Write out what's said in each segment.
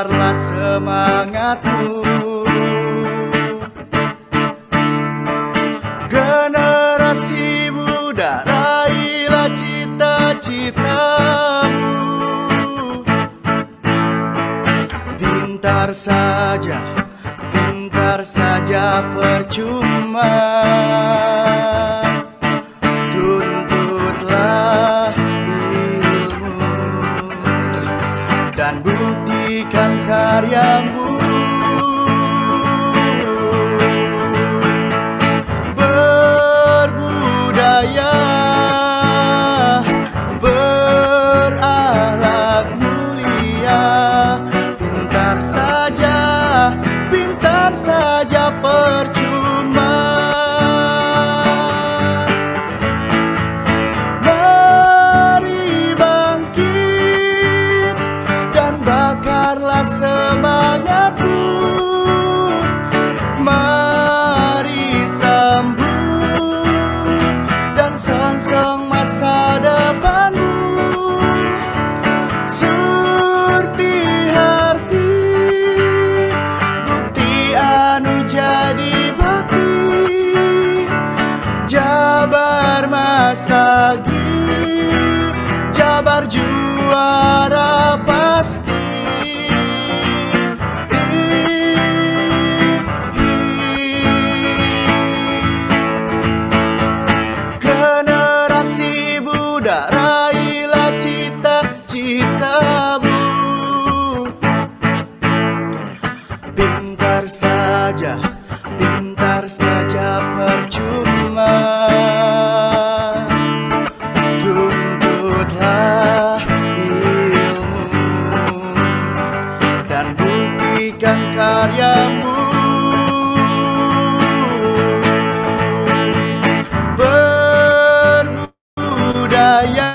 bakarlah semangatmu. Generasi muda, raihlah cita-citamu. Pintar saja percuma. Tuntutlah ilmu dan buktikan karyamu. Berbudaya, berakhlak mulia. Pintar saja percuma. Mari bangkit dan bakarlah semangatmu. Mari sambut dan songsong masa depanmu. Surti Harti, bukti anu jadi bakti. Jabar Masagi, Jabar juara pasti. Generasi muda, raihlah cita-citamu. Pintar saja percuma. Tuntutlah ilmu dan buktikan karyamu. Berbudaya,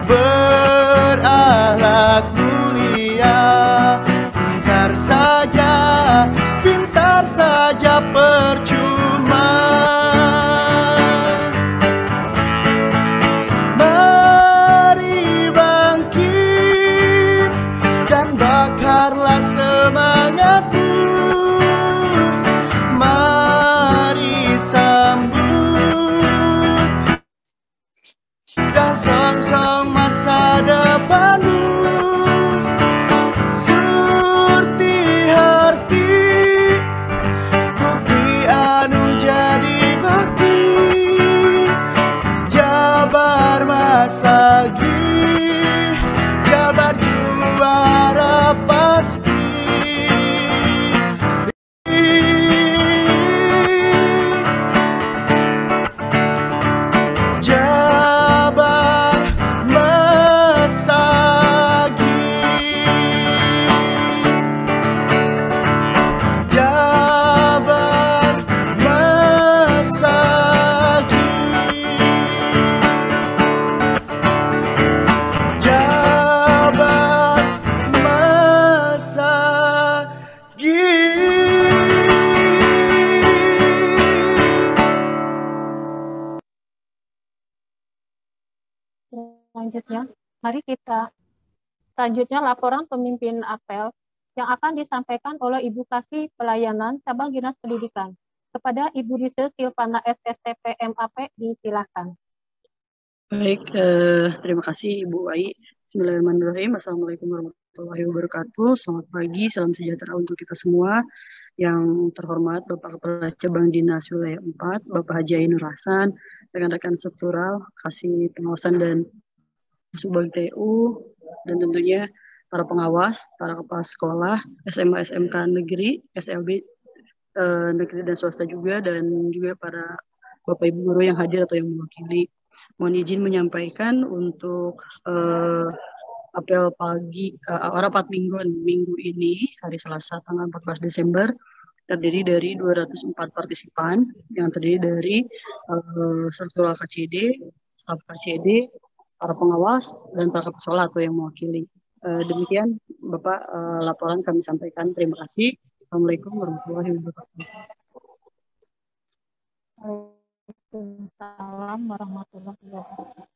berakhlak mulia. Pintar saja percuma. Mari bangkit dan bakarlah semangatmu. Mari sambut dan songsong masa depanmu. Surti Harti, bukti anu jadi bakti. Jabar Masagi, Jabar juara pasti. Jabar Masagi, Jabar Masagi, Jabar Masagi. Selanjutnya, mari kita selanjutnya laporan pemimpin apel yang akan disampaikan oleh Ibu Kasih Pelayanan Cabang Dinas Pendidikan. Kepada Ibu Rise Silvana SSTP MAP, disilahkan. Baik, terima kasih Ibu Ai. Bismillahirrahmanirrahim. Assalamualaikum warahmatullahi wabarakatuh. Selamat pagi, salam sejahtera untuk kita semua. Yang terhormat Bapak Kepala Cabang Dinas Wilayah 4, Bapak Haji Ainur Hasan, rekan-rekan struktural, kasih pengawasan dan Subag TU, dan tentunya para pengawas, para kepala sekolah, SMA SMK negeri, SLB negeri dan swasta juga, dan juga para Bapak Ibu guru yang hadir atau yang mewakili. Mohon izin menyampaikan untuk apel pagi rapat minggu ini, hari Selasa tanggal 14 Desember, terdiri dari 204 partisipan yang terdiri dari struktural KCD, staf KCD, para pengawas, dan para kepala sekolah atau yang mewakili. Demikian Bapak laporan kami sampaikan. Terima kasih. Assalamualaikum warahmatullahi wabarakatuh. Waalaikumsalam warahmatullahi wabarakatuh.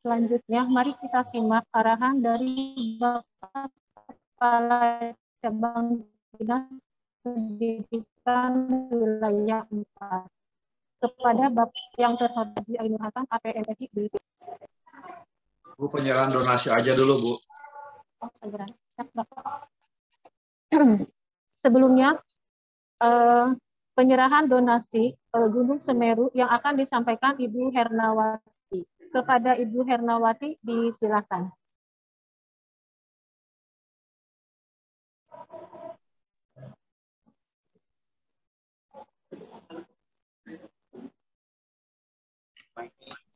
Selanjutnya, mari kita simak arahan dari Bapak Kepala Cabang Dinas Pendidikan Wilayah 4 kepada Bapak yang terhormat Ainur Hasan, APMSI di Bu, penyerahan donasi aja dulu, Bu. Sebelumnya, penyerahan donasi Gunung Semeru yang akan disampaikan Ibu Hernawati. Kepada Ibu Hernawati, disilakan.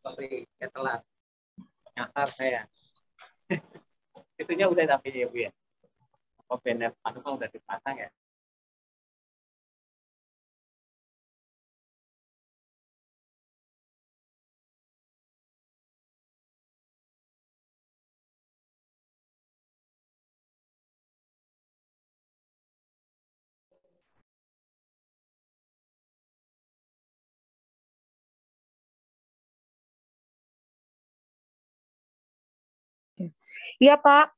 Sorry, ya telat. Nyasar saya. Itunya udah tapi ya Bu ya. Oh, banner spanduk udah dipasang ya. Iya, Pak.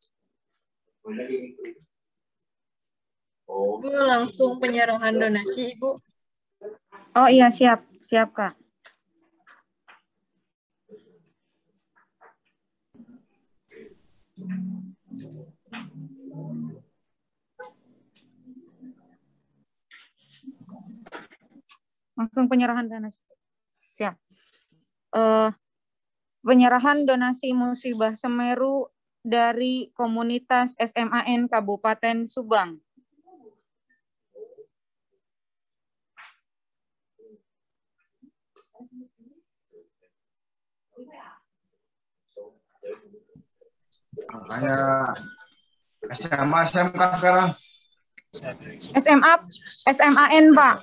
Bu, langsung penyerahan donasi, Ibu. Oh iya, siap. Siap, Kak. Langsung penyerahan donasi. Siap. Penyerahan donasi musibah Semeru dari komunitas SMAN Kabupaten Subang. Makanya SMA, SMK sekarang. SMAN, Pak.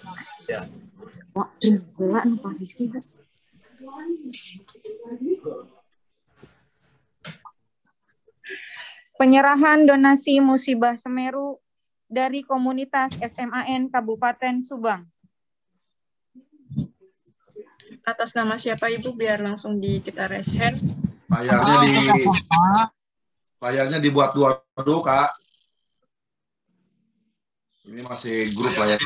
Wah, Pak Rizky. Penyerahan donasi musibah Semeru dari komunitas SMAN Kabupaten Subang. Atas nama siapa Ibu biar langsung kita raise hand. Layarnya dibuat dua dulu, Kak. Ini masih grup layar.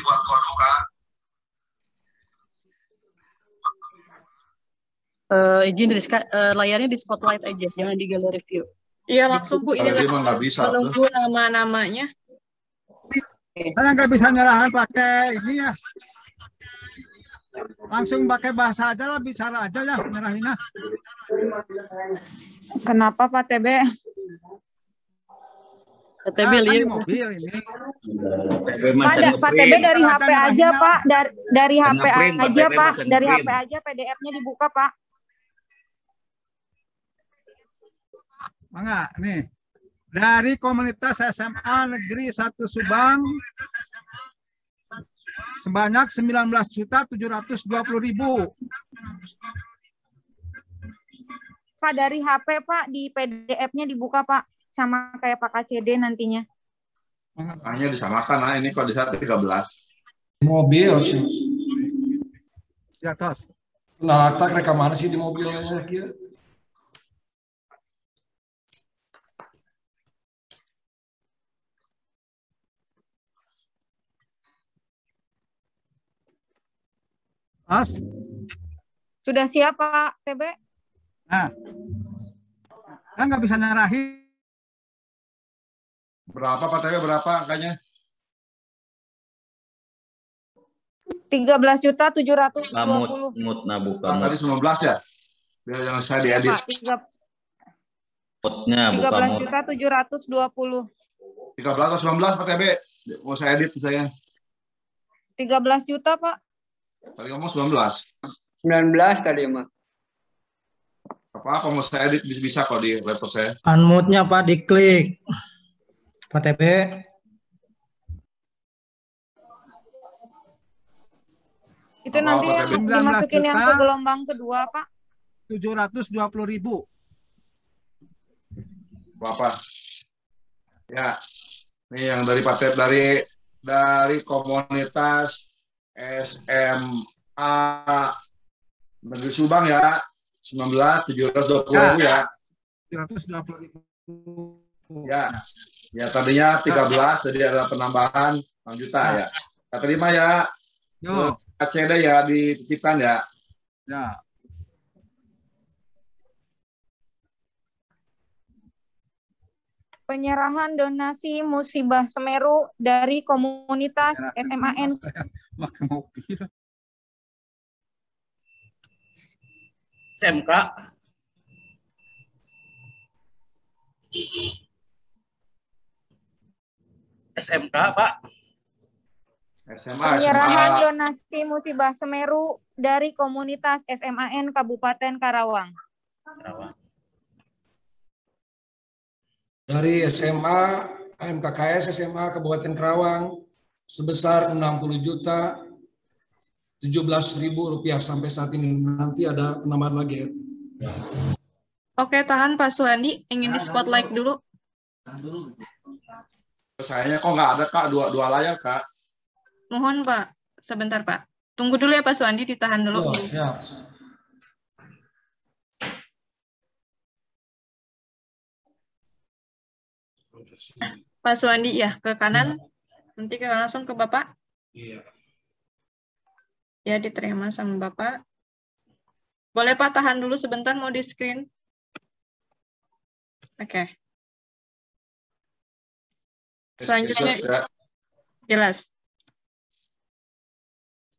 Izin Rizka, layarnya di spotlight aja, jangan di gallery view. Iya langsung Bu, ini bisa, menunggu nama-namanya. Saya nggak bisa nyerahan pakai ini ya. Langsung pakai bahasa aja lah, bicara aja ya nyerahinnya. Kenapa Pak TB? TB Kan lihat di mobil ini. Pak TB dari HP aja Pak, dari HP aja Pak, dari HP aja PDF-nya dibuka Pak. Mangga nih. Dari komunitas SMA Negeri 1 Subang sebanyak 19.720.000. Pak dari HP Pak, di PDF-nya dibuka Pak, sama kayak Pak KCD nantinya. Hanya disamakan, nah ini kalau di saat 13. Mobil sih. Ya tos. Nah, tak rekaman sih di mobilnya kia. Mas. Sudah siap Pak TB? Nah. Kan nggak bisa nyerahin. Berapa Pak TB, berapa angkanya? 13.720.000. Mut nabuka Tadi 19 ya? Biar jangan saya diedit. mutnya buka mut. 13.720. 13 atau 19 Pak TB? Mau saya edit saya. 13 juta Pak. Tadi ngomong 19. 19 tadi mah. Apa mau saya edit bisa kok di laptop saya. Unmute-nya Pak diklik. Pak TB. Itu nanti yang dimasukin yang ke gelombang kedua Pak. 720.000. Berapa? Ya. Ini yang dari Pak TB dari komunitas SMA Negeri Subang ya. 720.000 ya. 720.000. Ya. Ya tadinya 13, jadi ada penambahan 6 juta ya. Kita terima ya. Yo. KCD ya dititipkan ya. Ya. Penyerahan donasi musibah Semeru dari komunitas SMAN. Pakai mobil. SMK. SMK, Pak. Penyerahan donasi musibah Semeru dari komunitas SMAN Kabupaten Karawang. Dari SMA MKKS SMA Kabupaten Karawang sebesar 60.017.000 rupiah sampai saat ini. Nanti ada penambahan lagi. Oke, tahan Pak Suhandi, ingin di spotlight dulu. Sayangnya kok nggak ada Kak, dua layar Kak. Mohon Pak, sebentar Pak. Tunggu dulu ya Pak Suhandi, ditahan dulu. Oh, siap. Pak Suhandi ya, ke kanan. Nanti langsung ke Bapak. Iya. Ya, diterima sama Bapak. Boleh Pak, tahan dulu sebentar, mau di screen. Oke. Selanjutnya, jelas.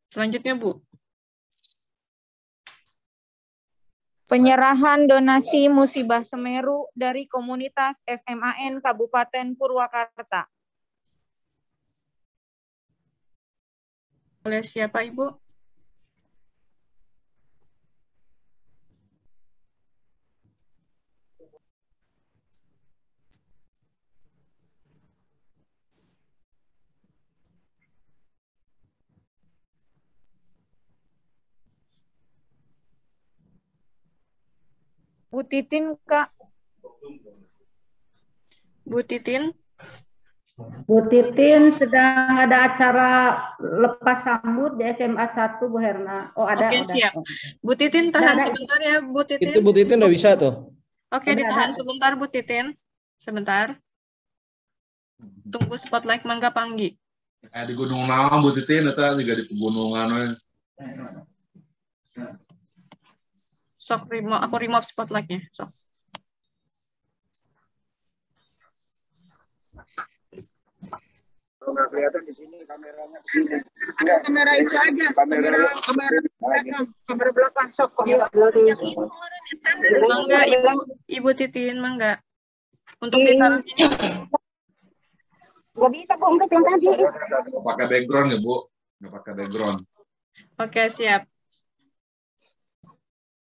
Selanjutnya, Bu. Penyerahan donasi musibah Semeru dari komunitas SMAN Kabupaten Purwakarta. Oleh siapa, Ibu? Bu Titin, Kak. Bu Titin. Bu Titin sedang ada acara lepas sambut di SMA 1, Bu Herna. Oh, ada. Oke, siap. Bu Titin, tahan sebentar ya, Bu Titin. Itu Bu Titin udah bisa tuh. Oke, ditahan sebentar, Bu Titin. Sebentar. Tunggu spotlight Mangga Panggi. Di Gunung Naung Bu Titin, itu juga di pegunungan. Sok, aku remove spotlightnya. Sok. Kalau nggak kelihatan di sini kameranya di sini. Ada kamera itu aja. Kamera belakang. Sok. Mangga Ibu Titin, mangga. Untuk ditaruh ini. Nggak bisa kok, Mbak, yang tadi. Nggak pakai background ya, Bu. Nggak pakai background. Oke, siap.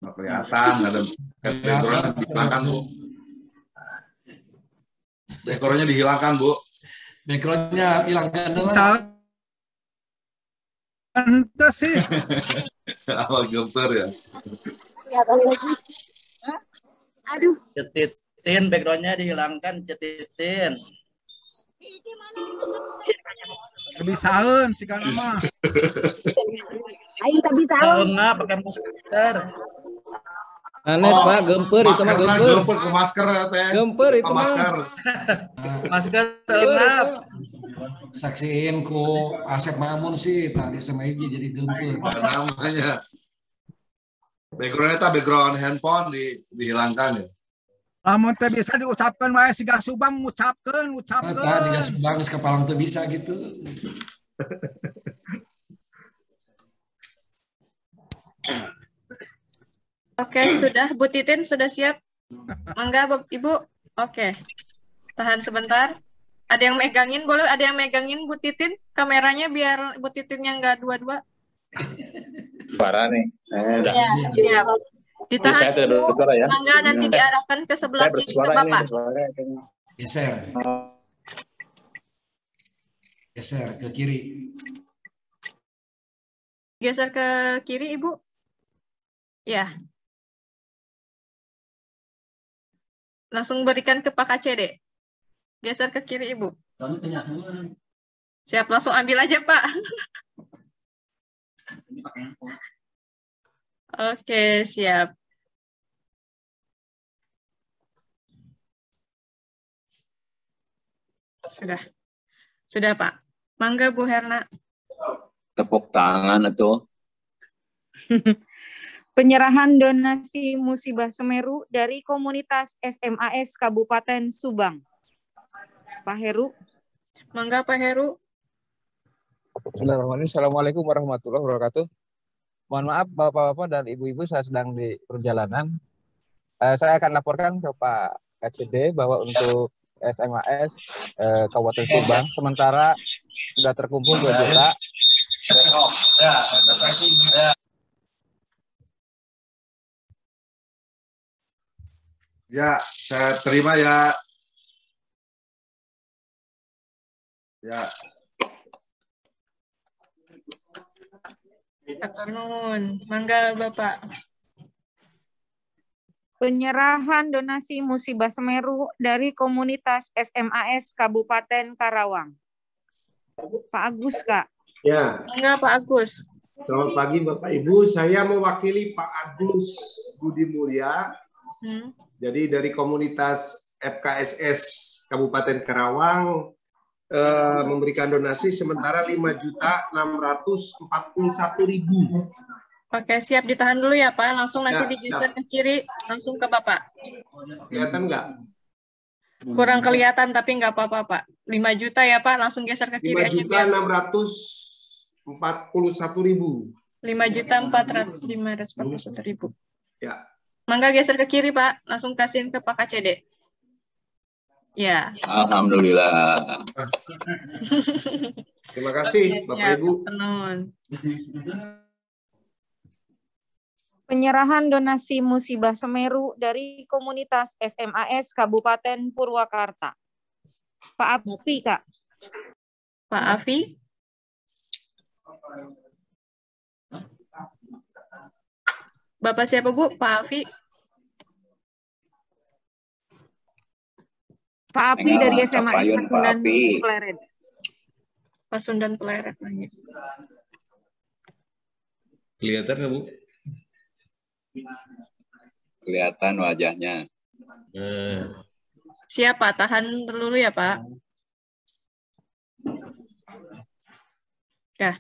Nggak kelihatan, nggak ada background dihilangkan, Bu. Backgroundnya dihilangkan, Bu. Backgroundnya hilangkan dulu. Ente sih. Awal gemper ya. Aduh. Cetitin, backgroundnya dihilangkan, cetitin. Kebiasaan sih kan mah. Ayo tak bisa. Enggak pakai masker. Anes Pak, gemper itu mah gemper. Gemper ke masker ya teh. Gemper itu mah. Masker enggak. Saksiin ku Asep Mamun sih tadi sama Iji jadi gemper. Namanya. Backgroundnya background handphone dihilangkan ya. Lamun teh bisa diucapkan wae siga Subang ngucapkeun. Tah juga Subang geus kapalang teu bisa gitu. Oke, sudah. Bu Titin sudah siap? Mangga, Ibu. Oke. Tahan sebentar. Ada yang megangin, boleh ada yang megangin Bu Titin kameranya biar Bu Titinnya nggak dua-dua. Suara nih. Ya, siap. Ditahan dulu. Ya. Mangga nanti diarahkan ke sebelah kiri ke Bapak. Geser. Geser ke kiri. Geser ke kiri, Ibu. Ya. Langsung berikan ke Pak KCD. Geser ke kiri, Ibu. Siap, langsung ambil aja, Pak. Oke, siap. Sudah. Sudah, Pak. Mangga Bu Herna. Tepuk tangan itu. Penyerahan donasi musibah Semeru dari komunitas SMAS Kabupaten Subang. Pak Heru. Mangga Pak Heru. Bismillahirrahmanirrahim. Assalamualaikum warahmatullahi wabarakatuh. Mohon maaf Bapak-Bapak dan Ibu-Ibu, saya sedang di perjalanan. Saya akan laporkan ke Pak KCD bahwa untuk SMAS Kabupaten Subang sementara sudah terkumpul 2 juta. Ya, saya terima ya. Ya. Atur nuhun. Mangga Bapak. Penyerahan donasi musibah Semeru dari komunitas SMAS Kabupaten Karawang. Pak Agus, Kak. Ya. Mangga Pak Agus. Selamat pagi Bapak Ibu. Saya mewakili Pak Agus Budi Mulya. Jadi dari komunitas FKSS Kabupaten Karawang memberikan donasi sementara 5.641.000. Oke, siap, ditahan dulu ya Pak. Langsung nanti digeser ke kiri, langsung ke Bapak. Kelihatan nggak? Kurang kelihatan tapi nggak apa-apa Pak. 5 juta ya Pak, langsung geser ke kiri aja. 5.641.000. 5.541.000. Ya. Mangga geser ke kiri Pak, langsung kasihin ke Pak KCD. Ya. Alhamdulillah. Terima kasih Bapak Ibu. Penyerahan donasi musibah Semeru dari komunitas SMAS Kabupaten Purwakarta. Pak Afi, Kak. Pak Afi. Bapak siapa Bu? Pak Afi. Pak Afi dari SMAS Pasundan Pleret. Pasundan Pleret lagi. Kelihatan nggak Bu? Kelihatan wajahnya. Siapa? Tahan dulu ya Pak. Ya.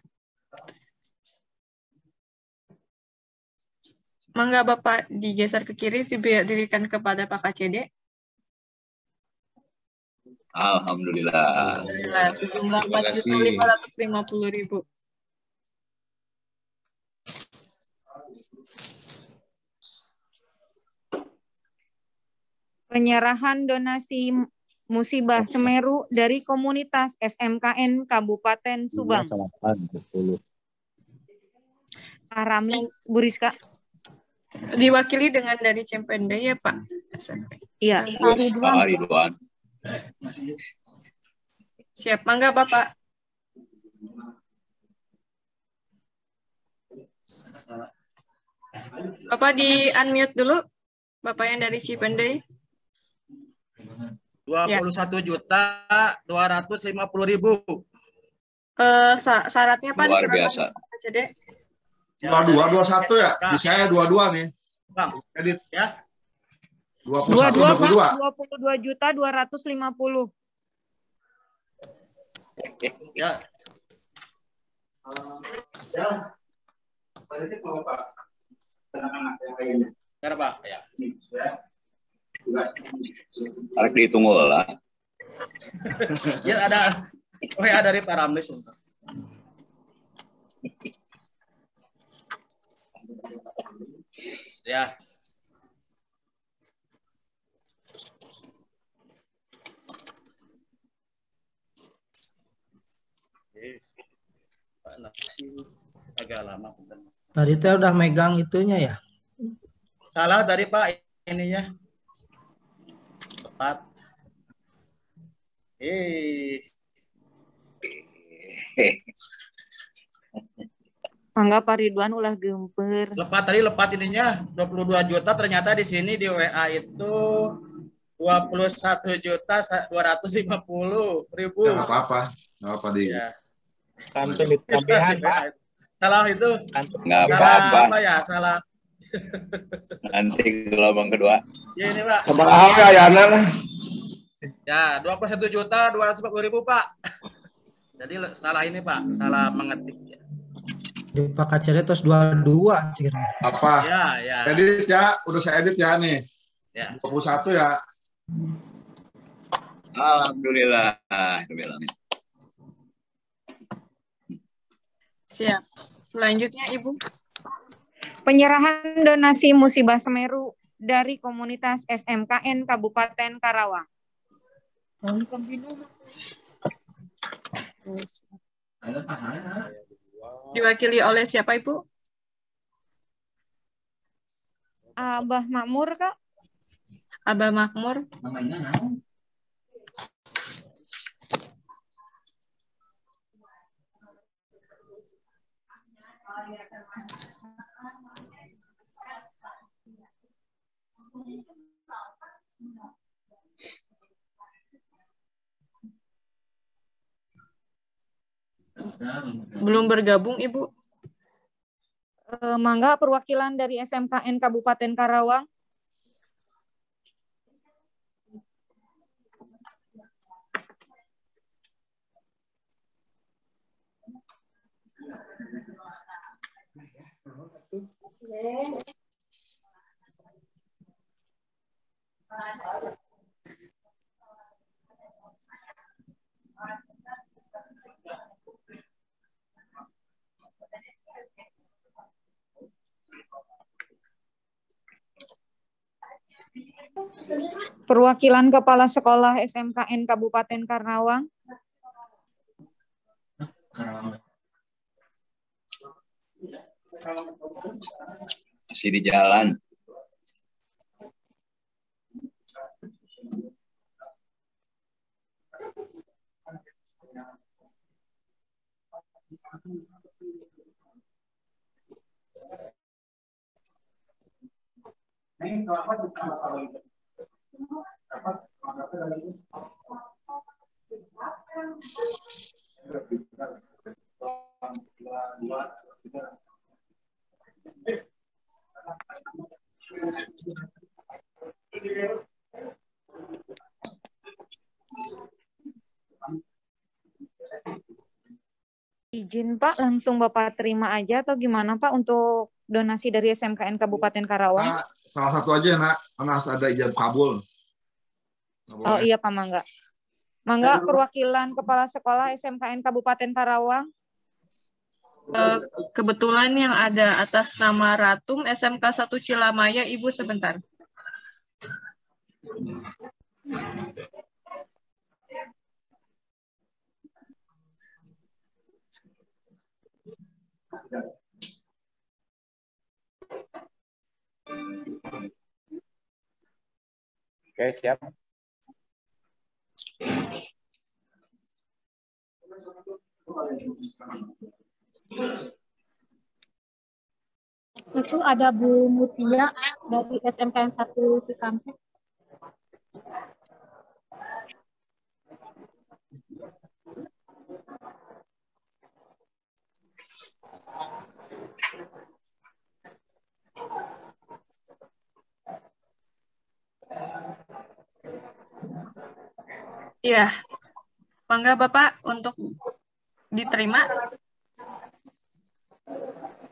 Mangga Bapak digeser ke kiri, diberikan kepada Pak KCD. Alhamdulillah. Alhamdulillah. Sejumlah 4.550.000. Penyerahan donasi musibah Semeru dari komunitas SMKN Kabupaten Subang. Aramis Buriska. Diwakili dengan dari Cempende ya Pak. Iya. Pak Ridwan. Siap, mangga Bapak. Bapak di unmute dulu. Bapak yang dari Cipendei. 21.250.000. Syaratnya Pak. Luar biasa. 22, 21 ya? Di saya 22 nih. Bang. Edit. Ya. 22.250.000. Ya. Biar Pak, ya. Tarik dihitung lah. Ya ada WA dari Pak Ramlis. Ya. Agak lama. Tadi teh udah megang itunya ya? Salah tadi Pak ininya. Tepat. Mangga Pak Ridwan ulah gemper. Lepat ininya 22 juta, ternyata di sini di WA itu 21.250.000. Enggak apa-apa. Enggak apa di. Ya. Kantor tambahan Pak. Salah itu. Enggak Salah apa-apa. apa ya? Salah. Nanti gelombang kedua. Ya ini Pak. Seberapa ya anak? Ya, 21.240.000 Pak. Jadi salah ini Pak, salah mengetik. Di Pak KCD terus 22 sih. Apa? Ya. Edit ya, udah saya edit ya nih. Ya. 21 ya. Alhamdulillah. Siap. Selanjutnya Ibu. Penyerahan donasi musibah Semeru dari komunitas SMKN Kabupaten Karawang. Diwakili oleh siapa Ibu? Abah Makmur Kak. Abah Makmur. Belum bergabung Ibu. Mangga perwakilan dari SMKN Kabupaten Karawang. Perwakilan Kepala Sekolah SMKN Kabupaten Karawang. Masih di jalan. Izin Pak, langsung Bapak terima aja atau gimana Pak untuk donasi dari SMKN Kabupaten Karawang? Salah satu aja nak, karena harus ada ijab kabul. Oh iya Pak Mangga. Mangga perwakilan Kepala Sekolah SMKN Kabupaten Karawang. Kebetulan yang ada atas nama Ratum SMK 1 Cilamaya, Ibu sebentar. Oke, siap. Itu ada Bu Mutia dari SMKN 1 Cikampek. Iya, mangga Bapak untuk diterima.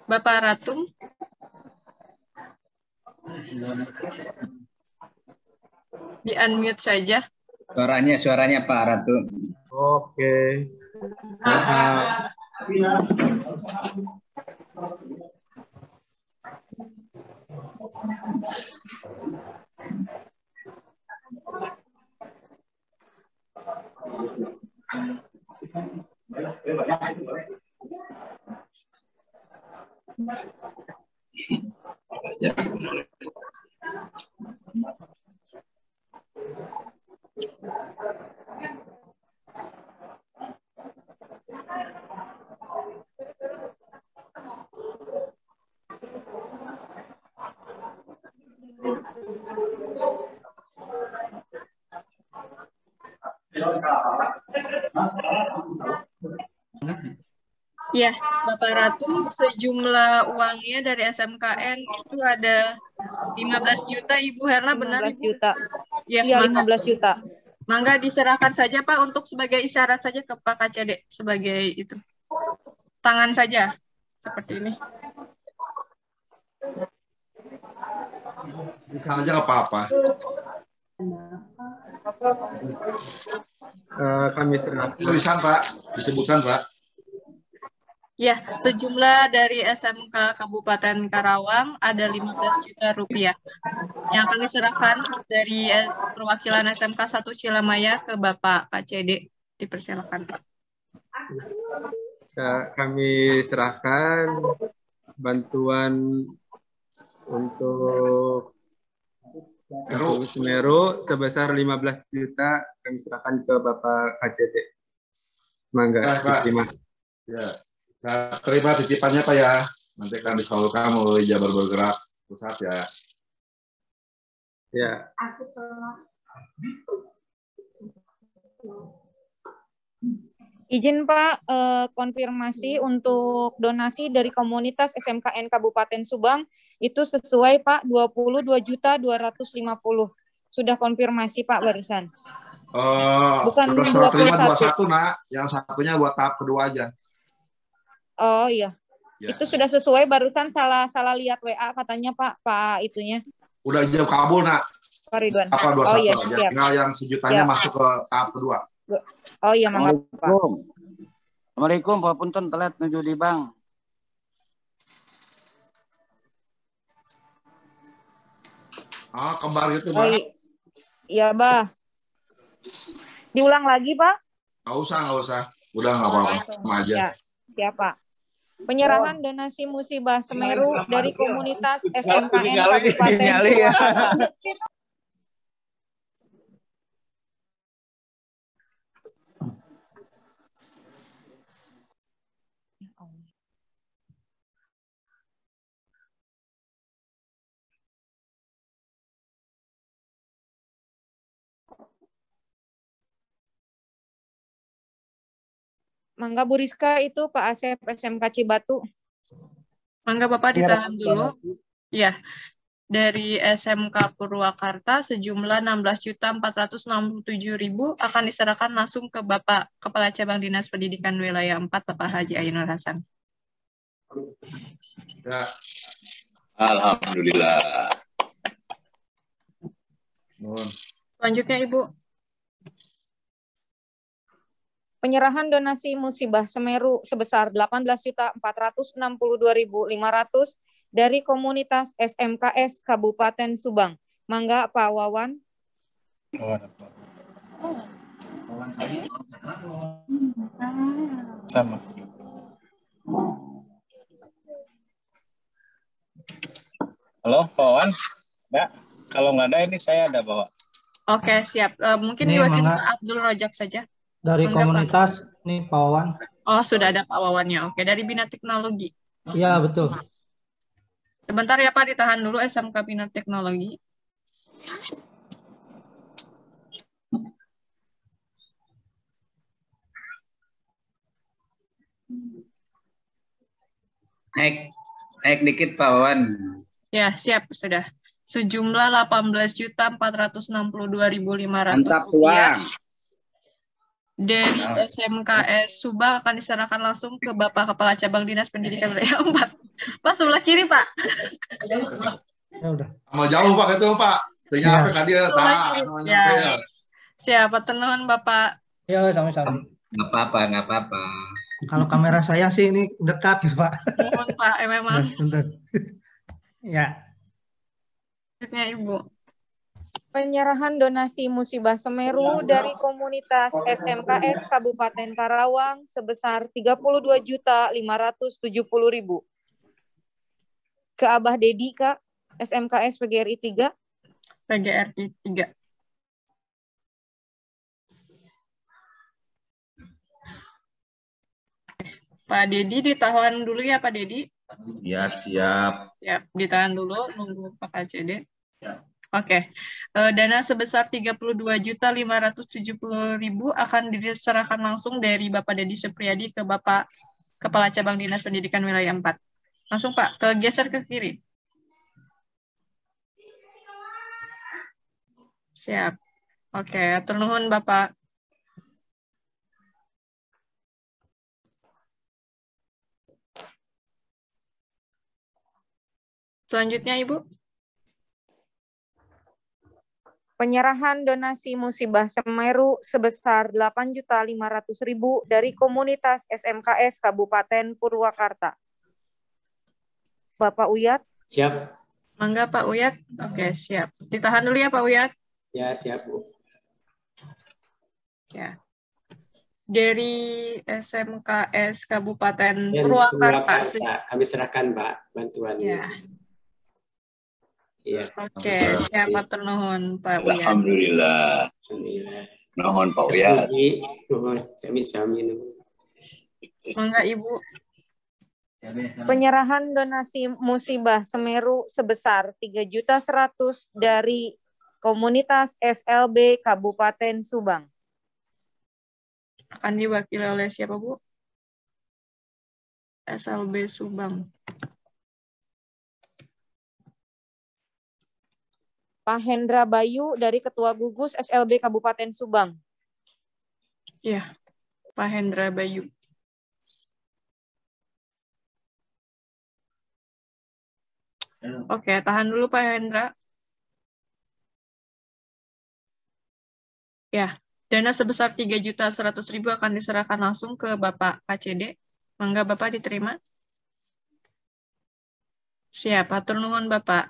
Bapak Ratum. Di-unmute saja. Suaranya Pak Ratu. Oke. Ya, Bapak Ratu, sejumlah uangnya dari SMKN itu ada 15 juta, Ibu Herna, benar 15 Ibu? juta. Ya, Iya, mangga. 15 juta. Mangga diserahkan saja Pak untuk sebagai isyarat saja ke Pak KCD sebagai itu. Tangan saja seperti ini. Bisa aja nggak apa-apa. Kami serahkan. Tulisan Pak, disebutkan Pak. Ya, sejumlah dari SMK Kabupaten Karawang ada 15 juta rupiah yang akan diserahkan dari perwakilan SMK 1 Cilamaya ke Bapak KCD. Dipersilakan Pak. Kami serahkan bantuan untuk Semeru sebesar 15 juta kami serahkan ke Bapak KCD. Mangga diterima. Ya. Nah, terima titipannya Pak ya. Nanti akan disalurkan oleh Jabar Bergerak Pusat ya. Ya. Izin Pak, konfirmasi untuk donasi dari komunitas SMKN Kabupaten Subang itu sesuai Pak 22.250. Sudah konfirmasi Pak barusan. Bukan sudah terima 21 Nak. Yang satunya buat tahap kedua aja. Oh iya. Ya. Itu sudah sesuai barusan salah lihat WA katanya Pak itunya. Udah jauh kabul Nak. Pak Ridwan. Apa 21 oh iya, aja. siap. Tinggal yang sejutanya Siap. masuk ke tahap kedua. Oh iya, maaf Pak. Assalamualaikum, Pak Punten telat nuju di Bang. Kembar gitu, Oh, Bang. iya, Bah. Diulang lagi, Pak? Nggak usah. Udah nggak apa-apa. Sama aja. Ya, siapa? Penyerahan donasi musibah Semeru dari komunitas SMKN Kabupaten Purwakarta. Mangga Bu Rizka itu Pak Asep SMK Cibatu. Mangga Bapak ditahan dulu. Ya, dari SMK Purwakarta sejumlah 16.467.000 akan diserahkan langsung ke Bapak Kepala Cabang Dinas Pendidikan Wilayah 4 Bapak Haji Ainur Hasan. Ya. Alhamdulillah. Selanjutnya Ibu. Penyerahan donasi musibah Semeru sebesar 18.462.500 dari komunitas SMKS Kabupaten Subang. Mangga Pak Wawan. Sama. Halo, Pak Wawan. Mbak, kalau nggak ada ini saya ada bawa. Oke, siap. Mungkin Ini diwakili mangga. Pak Abdul Rojak saja. Dari Mangga, komunitas nih Pak Wawan. Oh, sudah ada Pak Wawannya. Oke, dari Bina Teknologi. Iya betul. Sebentar ya Pak, ditahan dulu SMK Bina Teknologi. Naik dikit Pak Wawan. Ya, siap sudah. Sejumlah 18.462.500 Mantap rupiah Tuang. dari SMKS Subang akan diserahkan langsung ke Bapak Kepala Cabang Dinas Pendidikan Wilayah 4. Pak, sebelah kiri, Pak. Ya udah. Sama jauh Pak itu Pak. Tanya apa kan dia Sebelah tak kiri. namanya Ya. saya. Siapa tenun Bapak? Ya sama-sama. Nggak apa-apa. Kalau kamera saya sih ini dekat gitu Pak. Mohon Pak, memang. Bentar. Ya. Selanjutnya Ibu. Penyerahan donasi musibah Semeru dari komunitas SMKS Kabupaten Karawang sebesar 32.570.000 ke Abah Dedi Kak, SMKS PGRI 3. PGRI 3. Pak Dedi ditahan dulu ya Pak Dedi. Ya, siap. Ya, ditahan dulu nunggu Pak KCD. Oke. Dana sebesar 32.570.000 akan diserahkan langsung dari Bapak Dedi Supriyadi ke Bapak Kepala Cabang Dinas Pendidikan Wilayah 4. Langsung Pak, geser ke kiri. Siap. Oke, atur nuhun Bapak. Selanjutnya Ibu. Penyerahan donasi musibah Semeru sebesar 8.500.000 dari komunitas SMKS Kabupaten Purwakarta. Bapak Uyat. Siap. Mangga Pak Uyat. Oke, siap. Ditahan dulu ya Pak Uyat. Ya, siap Bu. Ya. Dari SMKS Kabupaten Purwakarta. Kami serahkan Pak bantuannya. Ya. Iya. Oke, siap atur nuhun Pak Uyat. Alhamdulillah. Nuhun Pak Uyat. Nuhun, sami-sami. Mangga Ibu. Penyerahan donasi musibah Semeru sebesar 3.100.000 dari komunitas SLB Kabupaten Subang. Akan diwakili oleh siapa Bu? SLB Subang. Pak Hendra Bayu dari Ketua Gugus SLB Kabupaten Subang. Ya, Pak Hendra Bayu. Oke, tahan dulu Pak Hendra. Ya, dana sebesar 3.100.000 akan diserahkan langsung ke Bapak KCD. Mangga Bapak diterima. Siap, atur nuhun Bapak.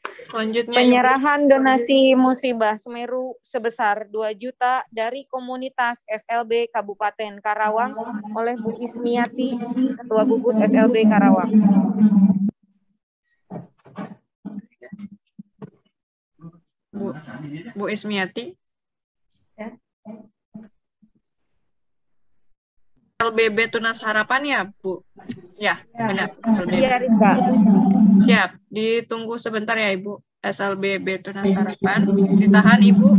Selanjutnya penyerahan donasi musibah Semeru sebesar 2 juta dari komunitas SLB Kabupaten Karawang oleh Bu Ismiati, Ketua Gugus SLB Karawang. Bu Ismiati. LBB Tunas Harapan ya, Bu? Ya, benar. Iya, Rizka. Siap, ditunggu sebentar ya, Ibu. SLBB Tunas Harapan. Ditahan, Ibu.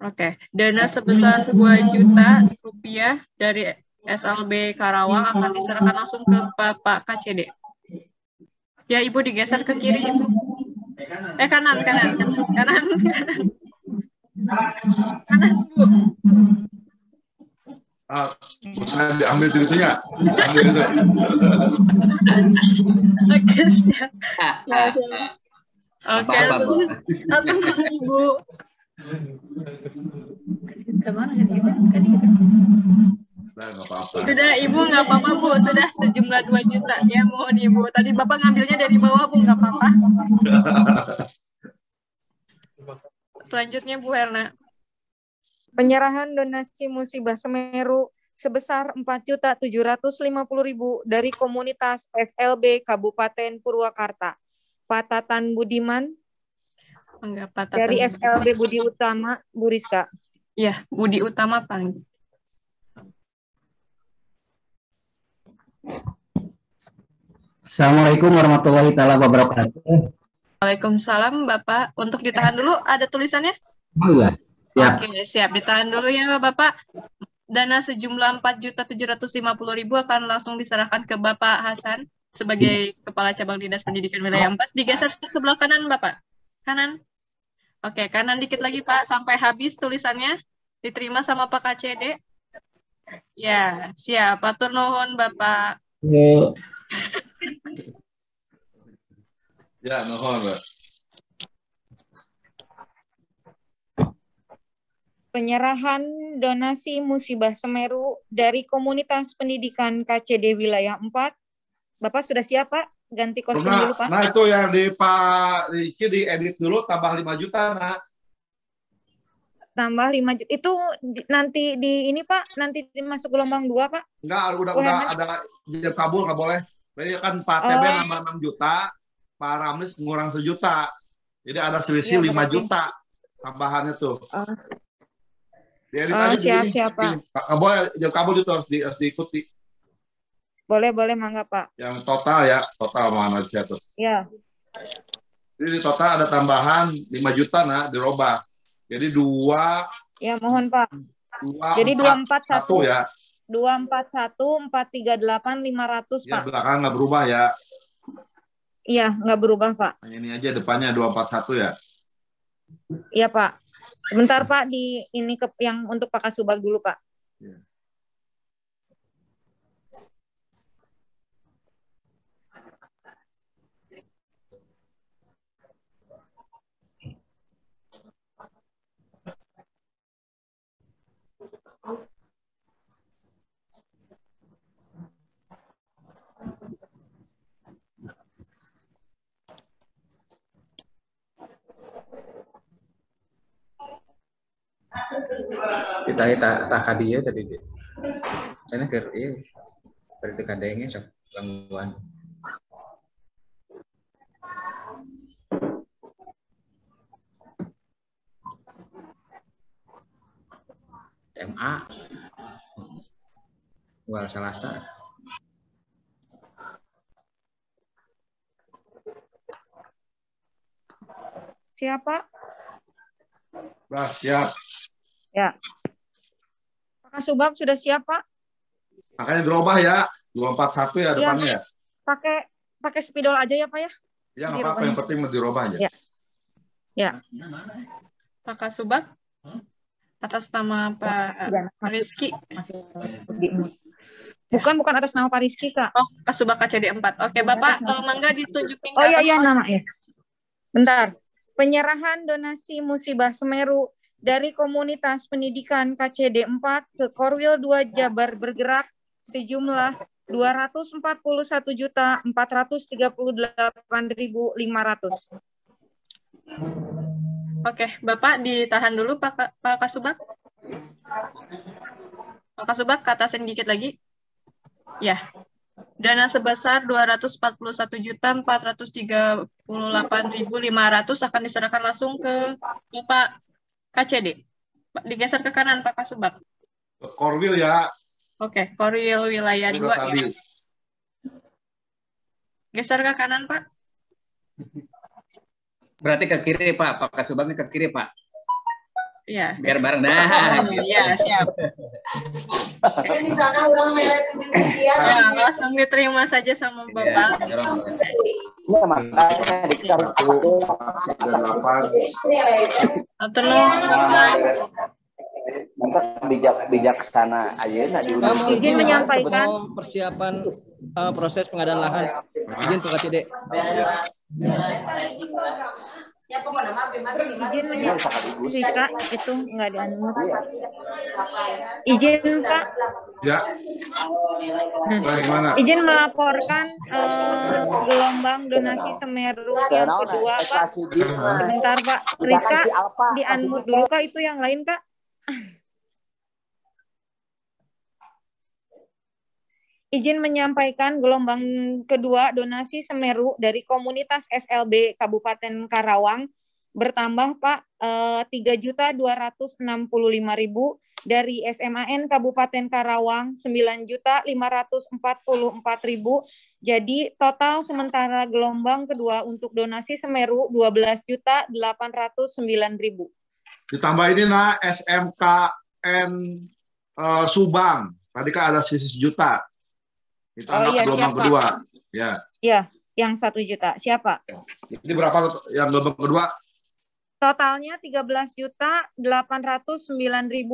Oke, dana sebesar 2 juta rupiah dari SLB Karawang akan diserahkan langsung ke Bapak KCD. Ya, Ibu digeser ke kiri, Ibu. Kanan. Kanan, Bu. Bisa diambil duitnya. Ambil itu. Oke, siap. Oke, atur Ibu. Sudah Ibu, nggak apa-apa Bu, sudah sejumlah 2 juta ya, mohon Ibu. Tadi Bapak ngambilnya dari bawah Bu, nggak apa-apa. Selanjutnya Bu Herna. Penyerahan donasi musibah Semeru sebesar 4.750.000 dari komunitas SLB Kabupaten Purwakarta. Pak Tatan Budiman. Enggak, Pak Tatan. Dari SLB Budi Utama, Bu Rizka. Ya, Budi Utama, Pak. Assalamualaikum warahmatullahi wabarakatuh. Waalaikumsalam, Bapak. Untuk ditahan dulu, ada tulisannya? Oh iya, siap. Oke, siap. Ditahan dulu ya, Bapak. Dana sejumlah 4.750.000 akan langsung diserahkan ke Bapak Hasan sebagai Kepala Cabang Dinas Pendidikan Wilayah 4. Digeser ke sebelah kanan, Bapak. Kanan. Oke, kanan dikit lagi, Pak. Sampai habis tulisannya. Diterima sama Pak KCD. Ya, siap. Atur nuhun, Bapak. Ya, nuhun, Pak. Penyerahan donasi musibah Semeru dari komunitas pendidikan KCD Wilayah 4. Bapak sudah siap, Pak? Ganti kostum dulu, Pak. Nah, itu yang di Pak Riki diedit dulu, tambah 5 juta, nah. Tambah 5 juta. Itu nanti di ini, Pak, nanti masuk gelombang 2, Pak? Enggak, udah ada jam kabul, nggak boleh. Jadi kan Pak TB nambah 6 juta, Pak Ramlis ngurang 1 juta. Jadi ada selisih 5 juta tambahannya tuh. Siap, Pak. Nggak boleh, jam kabul itu harus diikuti. Boleh, mangga, Pak. Yang total ya, total mana tuh. Ya. Jadi di total ada tambahan 5 juta, nah, dirubah. Jadi 2. Ya, mohon Pak. 2, Jadi 241 ya. 241 438 500 Ya, Pak. belakang nggak berubah ya. Iya, nggak berubah Pak. Hanya ini aja depannya 241 ya. Iya Pak. Sebentar Pak, di ini yang untuk Pak Kasubag dulu Pak. Ya. Kita kadia tadi. Karena ker berarti kadangnya sok gangguan. MA Wal Salasa. Siapa? Nah, siap. Ya. Pak Kasubag sudah siap Pak? Makanya berubah ya. 241 ya depannya ya. Pakai spidol aja ya Pak ya? Ya nggak apa-apa, yang penting dirubah aja. Ya. Ya. Pak Kasubag atas nama Pak Rizky. Bukan atas nama Pak Rizky Kak. Oh, Kasubag KCD 4. Oke, Bapak mangga ditunjukin ke Oh iya atas. nama ya. Bentar. Penyerahan donasi musibah Semeru dari komunitas pendidikan KCD 4 ke Korwil 2 Jabar bergerak sejumlah 241.438.500. Oke, Bapak ditahan dulu Pak Kasubag. Pak Kasubag ke atasin dikit lagi. Ya. Dana sebesar 241.438.500 akan diserahkan langsung ke Bapak KCD. Digeser ke kanan Pak Kasubag. Korwil ya. Oke, Korwil wilayah 2 ya. Geser ke kanan Pak. Berarti ke kiri Pak. Pak Kasubagnya ke kiri Pak. Iya. Biar bareng dah. Iya, siap. Di sana ulang merah 7 sekian. Ya, langsung diterima saja sama Bapak. Ya, makanya bijaksana aja Izin menyampaikan persiapan proses pengadaan lahan. Izin Pak KCD. Izin bisa itu nggak ada izin Pak. Ya. Izin melaporkan gelombang donasi Semeru yang kedua Pak. Sebentar Pak, Rizka di unmute dulu Kak, itu yang lain Kak. Izin menyampaikan gelombang kedua donasi Semeru dari komunitas SLB Kabupaten Karawang bertambah Pak 3.265.000, dari SMAN Kabupaten Karawang 9.544.000. Jadi total sementara gelombang kedua untuk donasi Semeru 12.809.000. Ditambah ini SMKN Subang. Tadi kan ada sisi juta. Kita anggap gelombang kedua. Ya. Iya, yang 1 juta. Siapa? Ini berapa yang gelombang kedua? Totalnya 13.809.000,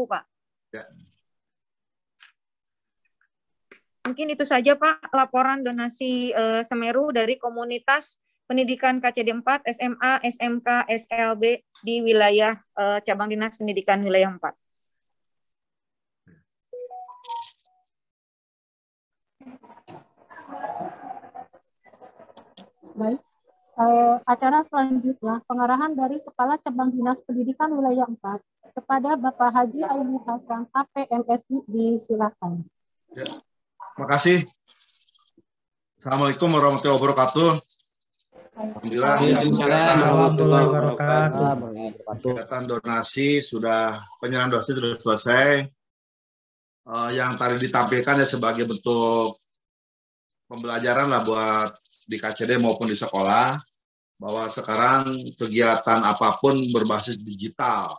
Pak. Ya. Mungkin itu saja, Pak, laporan donasi Semeru dari komunitas pendidikan KCD 4, SMA, SMK, SLB di wilayah cabang dinas pendidikan wilayah 4. Baik, acara selanjutnya pengarahan dari Kepala Cabang Dinas Pendidikan Wilayah 4 kepada Bapak Haji Aini Hasan, APMSI, disilakan. Ya, terima kasih. Assalamualaikum warahmatullahi wabarakatuh. Alhamdulillah. Warahmatullahi wabarakatuh. Kegiatan donasi sudah, penyerahan donasi sudah selesai. Yang tadi ditampilkan ya sebagai bentuk pembelajaran lah buat di KCD maupun di sekolah, bahwa sekarang kegiatan apapun berbasis digital.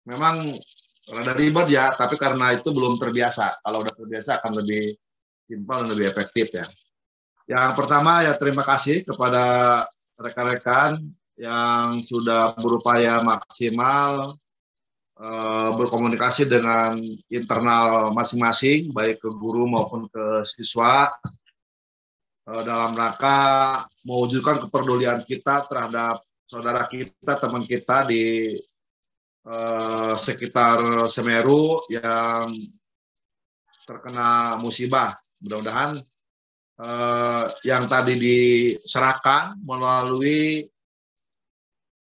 memang rada ribet ya, tapi karena itu belum terbiasa. Kalau udah terbiasa akan lebih simpel dan lebih efektif ya. Yang pertama ya terima kasih kepada rekan-rekan yang sudah berupaya maksimal berkomunikasi dengan internal masing-masing, baik ke guru maupun ke siswa, dalam rangka mewujudkan kepedulian kita terhadap saudara kita, teman kita di sekitar Semeru yang terkena musibah. Mudah-mudahan yang tadi diserahkan melalui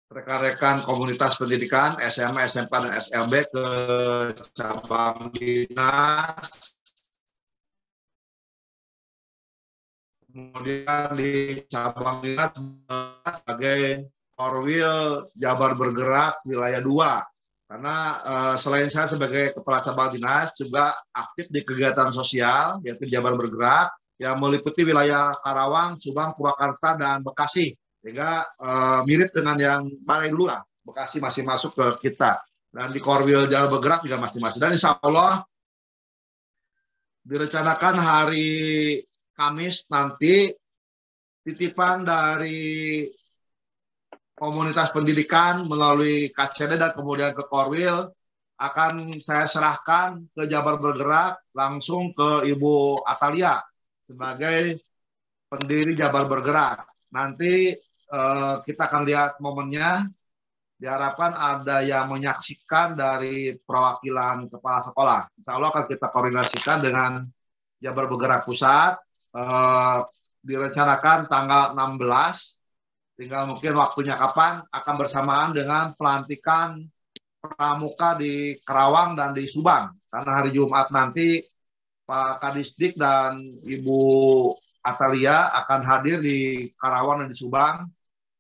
rekan-rekan komunitas pendidikan SMA, SMK, dan SLB ke cabang dinas, kemudian di cabang dinas sebagai Korwil Jabar Bergerak wilayah 2. Karena selain saya sebagai kepala cabang dinas juga aktif di kegiatan sosial yaitu Jabar Bergerak yang meliputi wilayah Karawang, Subang, Purwakarta, dan Bekasi. Sehingga mirip dengan yang paling dulu lah, Bekasi masih masuk ke kita. Dan di Korwil Jabar Bergerak juga masih masuk. Dan insya Allah direncanakan hari Kamis nanti titipan dari komunitas pendidikan melalui KCD dan kemudian ke Korwil akan saya serahkan ke Jabar Bergerak langsung ke Ibu Atalia sebagai pendiri Jabar Bergerak. Nanti kita akan lihat momennya. Diharapkan ada yang menyaksikan dari perwakilan kepala sekolah. Insya Allah akan kita koordinasikan dengan Jabar Bergerak Pusat. Direncanakan tanggal 16. Tinggal mungkin waktunya kapan, akan bersamaan dengan pelantikan pramuka di Karawang dan di Subang. Karena hari Jumat nanti Pak Kadisdik dan Ibu Atalia akan hadir di Karawang dan di Subang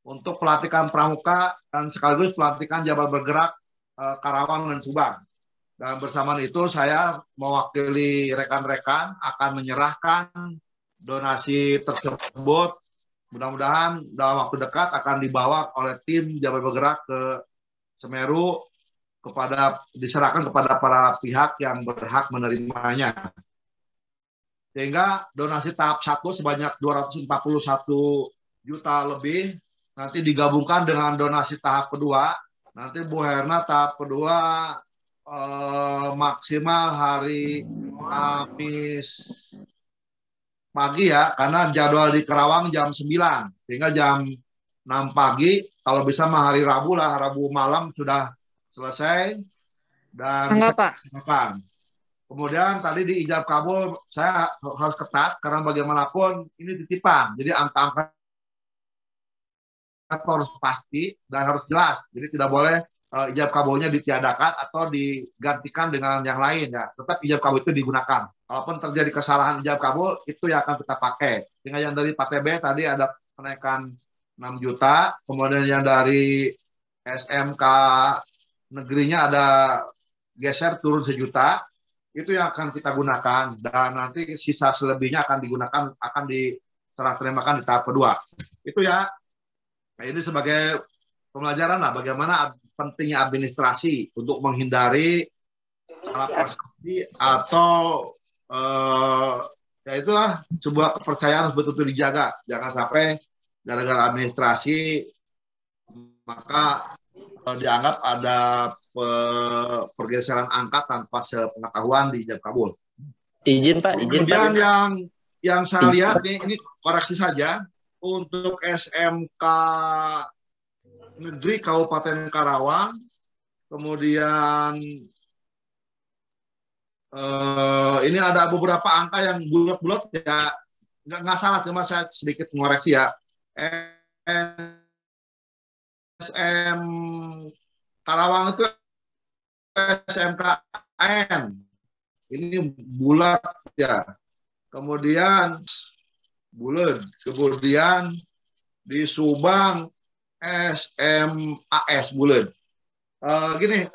untuk pelantikan pramuka dan sekaligus pelantikan Jabar Bergerak Karawang dan Subang. Dan bersamaan itu saya mewakili rekan-rekan akan menyerahkan donasi tersebut. Mudah-mudahan dalam waktu dekat akan dibawa oleh tim Jabar Bergerak ke Semeru diserahkan kepada para pihak yang berhak menerimanya. Sehingga donasi tahap 1 sebanyak 241 juta lebih nanti digabungkan dengan donasi tahap kedua. Nanti Bu Herna tahap kedua maksimal hari Kamis pagi ya, karena jadwal di Karawang jam 9 sehingga jam 6 pagi, kalau bisa mah hari Rabu lah, Rabu malam sudah selesai dan bisa dilaksanakan. Kemudian tadi di ijab kabul saya harus ketat karena bagaimanapun ini titipan, jadi angka-angka harus pasti dan harus jelas, jadi tidak boleh ijab kabulnya ditiadakan atau digantikan dengan yang lain ya. Tetap ijab kabul itu digunakan. Kalaupun terjadi kesalahan ijab kabul itu yang akan kita pakai. Sehingga yang dari Pak TB tadi ada kenaikan 6 juta, kemudian yang dari SMK negerinya ada geser turun 1 juta. Itu yang akan kita gunakan dan nanti sisa selebihnya akan digunakan, akan diserah terimakan di tahap kedua. Itu ya. Nah, ini sebagai pembelajaran lah bagaimana pentingnya administrasi untuk menghindari salah persepsi atau ya itulah sebuah kepercayaan harus betul-betul dijaga. Jangan sampai gara-gara administrasi maka dianggap ada pergeseran angka tanpa sepengetahuan di ijab kabul. Izin Pak, izin Kemudian Pak. yang saya lihat nih, ini koreksi saja untuk SMK Negeri Kabupaten Karawang, kemudian ini ada beberapa angka yang bulat-bulat ya, nggak salah, cuma saya sedikit mengoreksi ya. SM Karawang itu SMKN ini bulat ya, kemudian bulat, kemudian di Subang SMAS bulat. Gini,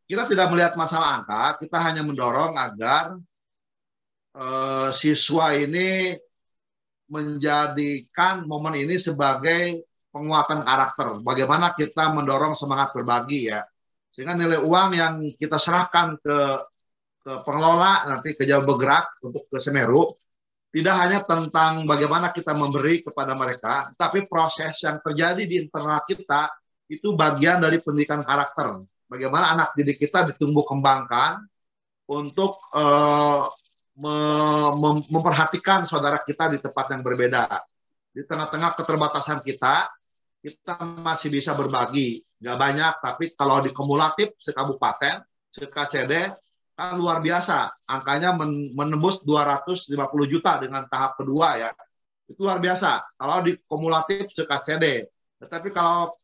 kita tidak melihat masalah angka, kita hanya mendorong agar siswa ini menjadikan momen ini sebagai penguatan karakter. Bagaimana kita mendorong semangat berbagi ya. Sehingga nilai uang yang kita serahkan ke pengelola nanti ke Jabar Bergerak untuk ke Semeru tidak hanya tentang bagaimana kita memberi kepada mereka, tapi proses yang terjadi di internal kita itu bagian dari pendidikan karakter. Bagaimana anak didik kita ditumbuh kembangkan untuk memperhatikan saudara kita di tempat yang berbeda. Di tengah-tengah keterbatasan kita masih bisa berbagi. Nggak banyak, tapi kalau dikumulatif sekabupaten, se-KCD, kan luar biasa. Angkanya menembus 250 juta dengan tahap kedua ya. Itu luar biasa. Kalau dikumulatif se-KCD. Tetapi kalau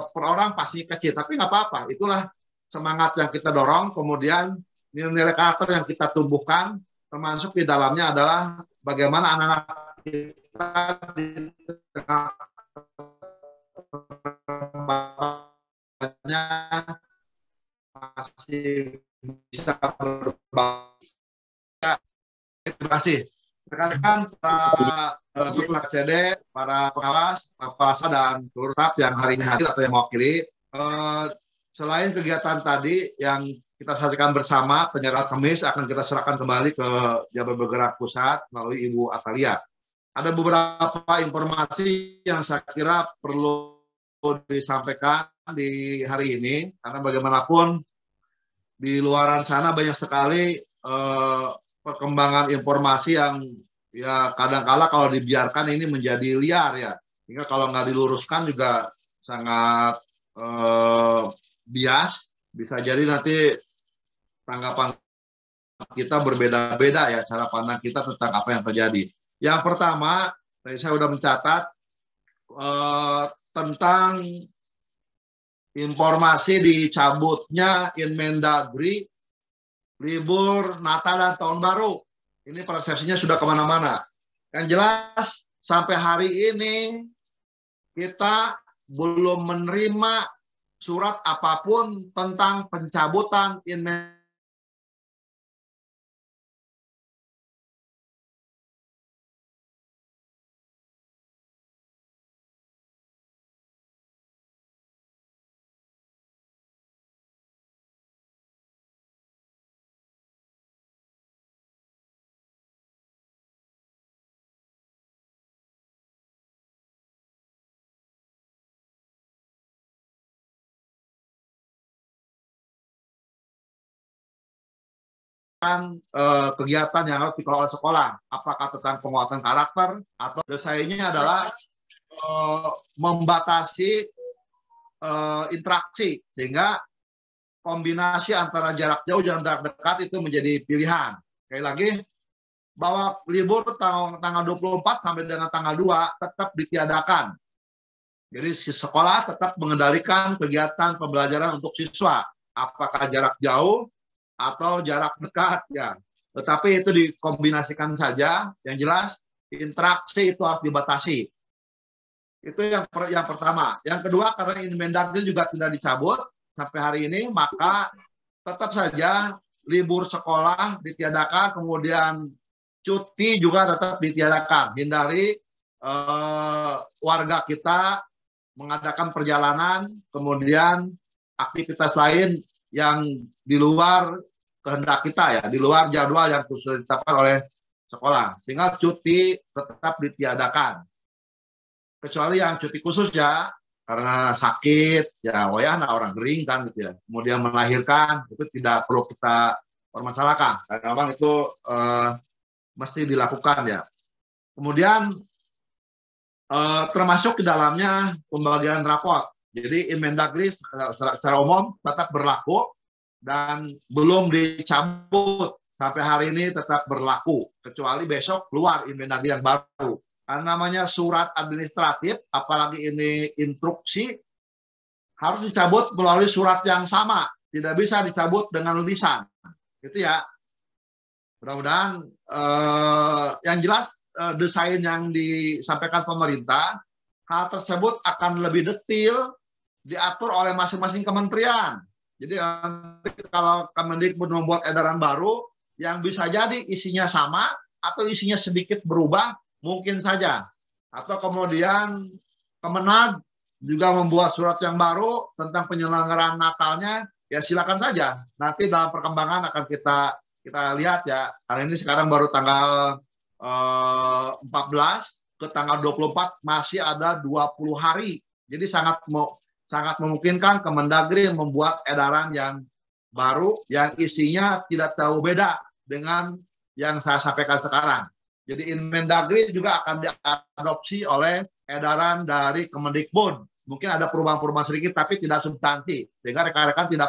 per orang pasti kecil. Tapi nggak apa-apa. Itulah semangat yang kita dorong. Kemudian nilai-nilai karakter yang kita tumbuhkan, termasuk di dalamnya adalah bagaimana anak-anak kita di tengah masih bisa berbagi. Terima kasih. Rekan-rekan para sublat CD, para pengawas, Pak dan seluruh staff yang hari ini hadir atau yang mewakili. Selain kegiatan tadi yang kita saksikan bersama, penyerahan kemis akan kita serahkan kembali ke Jabar Bergerak Pusat melalui Ibu Atalia. Ada beberapa informasi yang saya kira perlu disampaikan di hari ini, karena bagaimanapun di luaran sana banyak sekali perkembangan informasi yang ya kadang-kala kalau dibiarkan ini menjadi liar ya. Hingga kalau nggak diluruskan juga sangat bias. Bisa jadi nanti tanggapan kita berbeda-beda ya, cara pandang kita tentang apa yang terjadi. Yang pertama, saya sudah mencatat tentang informasi dicabutnya Inmendagri libur Natal dan Tahun Baru. Ini persepsinya sudah kemana-mana. Yang jelas sampai hari ini kita belum menerima surat apapun tentang pencabutan Inmendagri. Kegiatan yang harus dikelola oleh sekolah, apakah tentang penguatan karakter atau desainnya adalah membatasi interaksi sehingga kombinasi antara jarak jauh dan jarak dekat itu menjadi pilihan. Sekali lagi bahwa libur tanggal 24 sampai dengan tanggal 2 tetap ditiadakan. Jadi sekolah tetap mengendalikan kegiatan pembelajaran untuk siswa, apakah jarak jauh atau jarak dekat ya, tetapi itu dikombinasikan saja. Yang jelas interaksi itu harus dibatasi. Itu yang pertama. Yang kedua, karena Inmendagri juga tidak dicabut sampai hari ini, maka tetap saja libur sekolah ditiadakan, kemudian cuti juga tetap ditiadakan. Hindari warga kita mengadakan perjalanan, kemudian aktivitas lain yang di luar kehendak kita ya, di luar jadwal yang sudah ditetapkan oleh sekolah. Sehingga cuti tetap ditiadakan. Kecuali yang cuti khusus ya, karena sakit, ya wayahna orang kering kan gitu ya. Kemudian melahirkan, itu tidak perlu kita permasalahkan. Karena memang itu mesti dilakukan ya. Kemudian termasuk di dalamnya pembagian raport. Jadi Inmendagri secara umum tetap berlaku dan belum dicabut sampai hari ini tetap berlaku. Kecuali besok keluar Inmendagri yang baru. Karena namanya surat administratif, apalagi ini instruksi, harus dicabut melalui surat yang sama. Tidak bisa dicabut dengan lisan. Gitu ya. Mudah-mudahan yang jelas desain yang disampaikan pemerintah, hal tersebut akan lebih detail diatur oleh masing-masing kementerian. Jadi kalau Kemendikbud membuat edaran baru yang bisa jadi isinya sama atau isinya sedikit berubah, mungkin saja. Atau kemudian Kemenag juga membuat surat yang baru tentang penyelenggaraan Natalnya, ya silakan saja. Nanti dalam perkembangan akan kita lihat ya. Karena ini sekarang baru tanggal 14 ke tanggal 24 masih ada 20 hari. Jadi sangat memungkinkan Kemendagri membuat edaran yang baru yang isinya tidak jauh beda dengan yang saya sampaikan sekarang. Jadi Inmendagri juga akan diadopsi oleh edaran dari Kemendikbud. Mungkin ada perubahan-perubahan sedikit tapi tidak substansi. Sehingga rekan-rekan tidak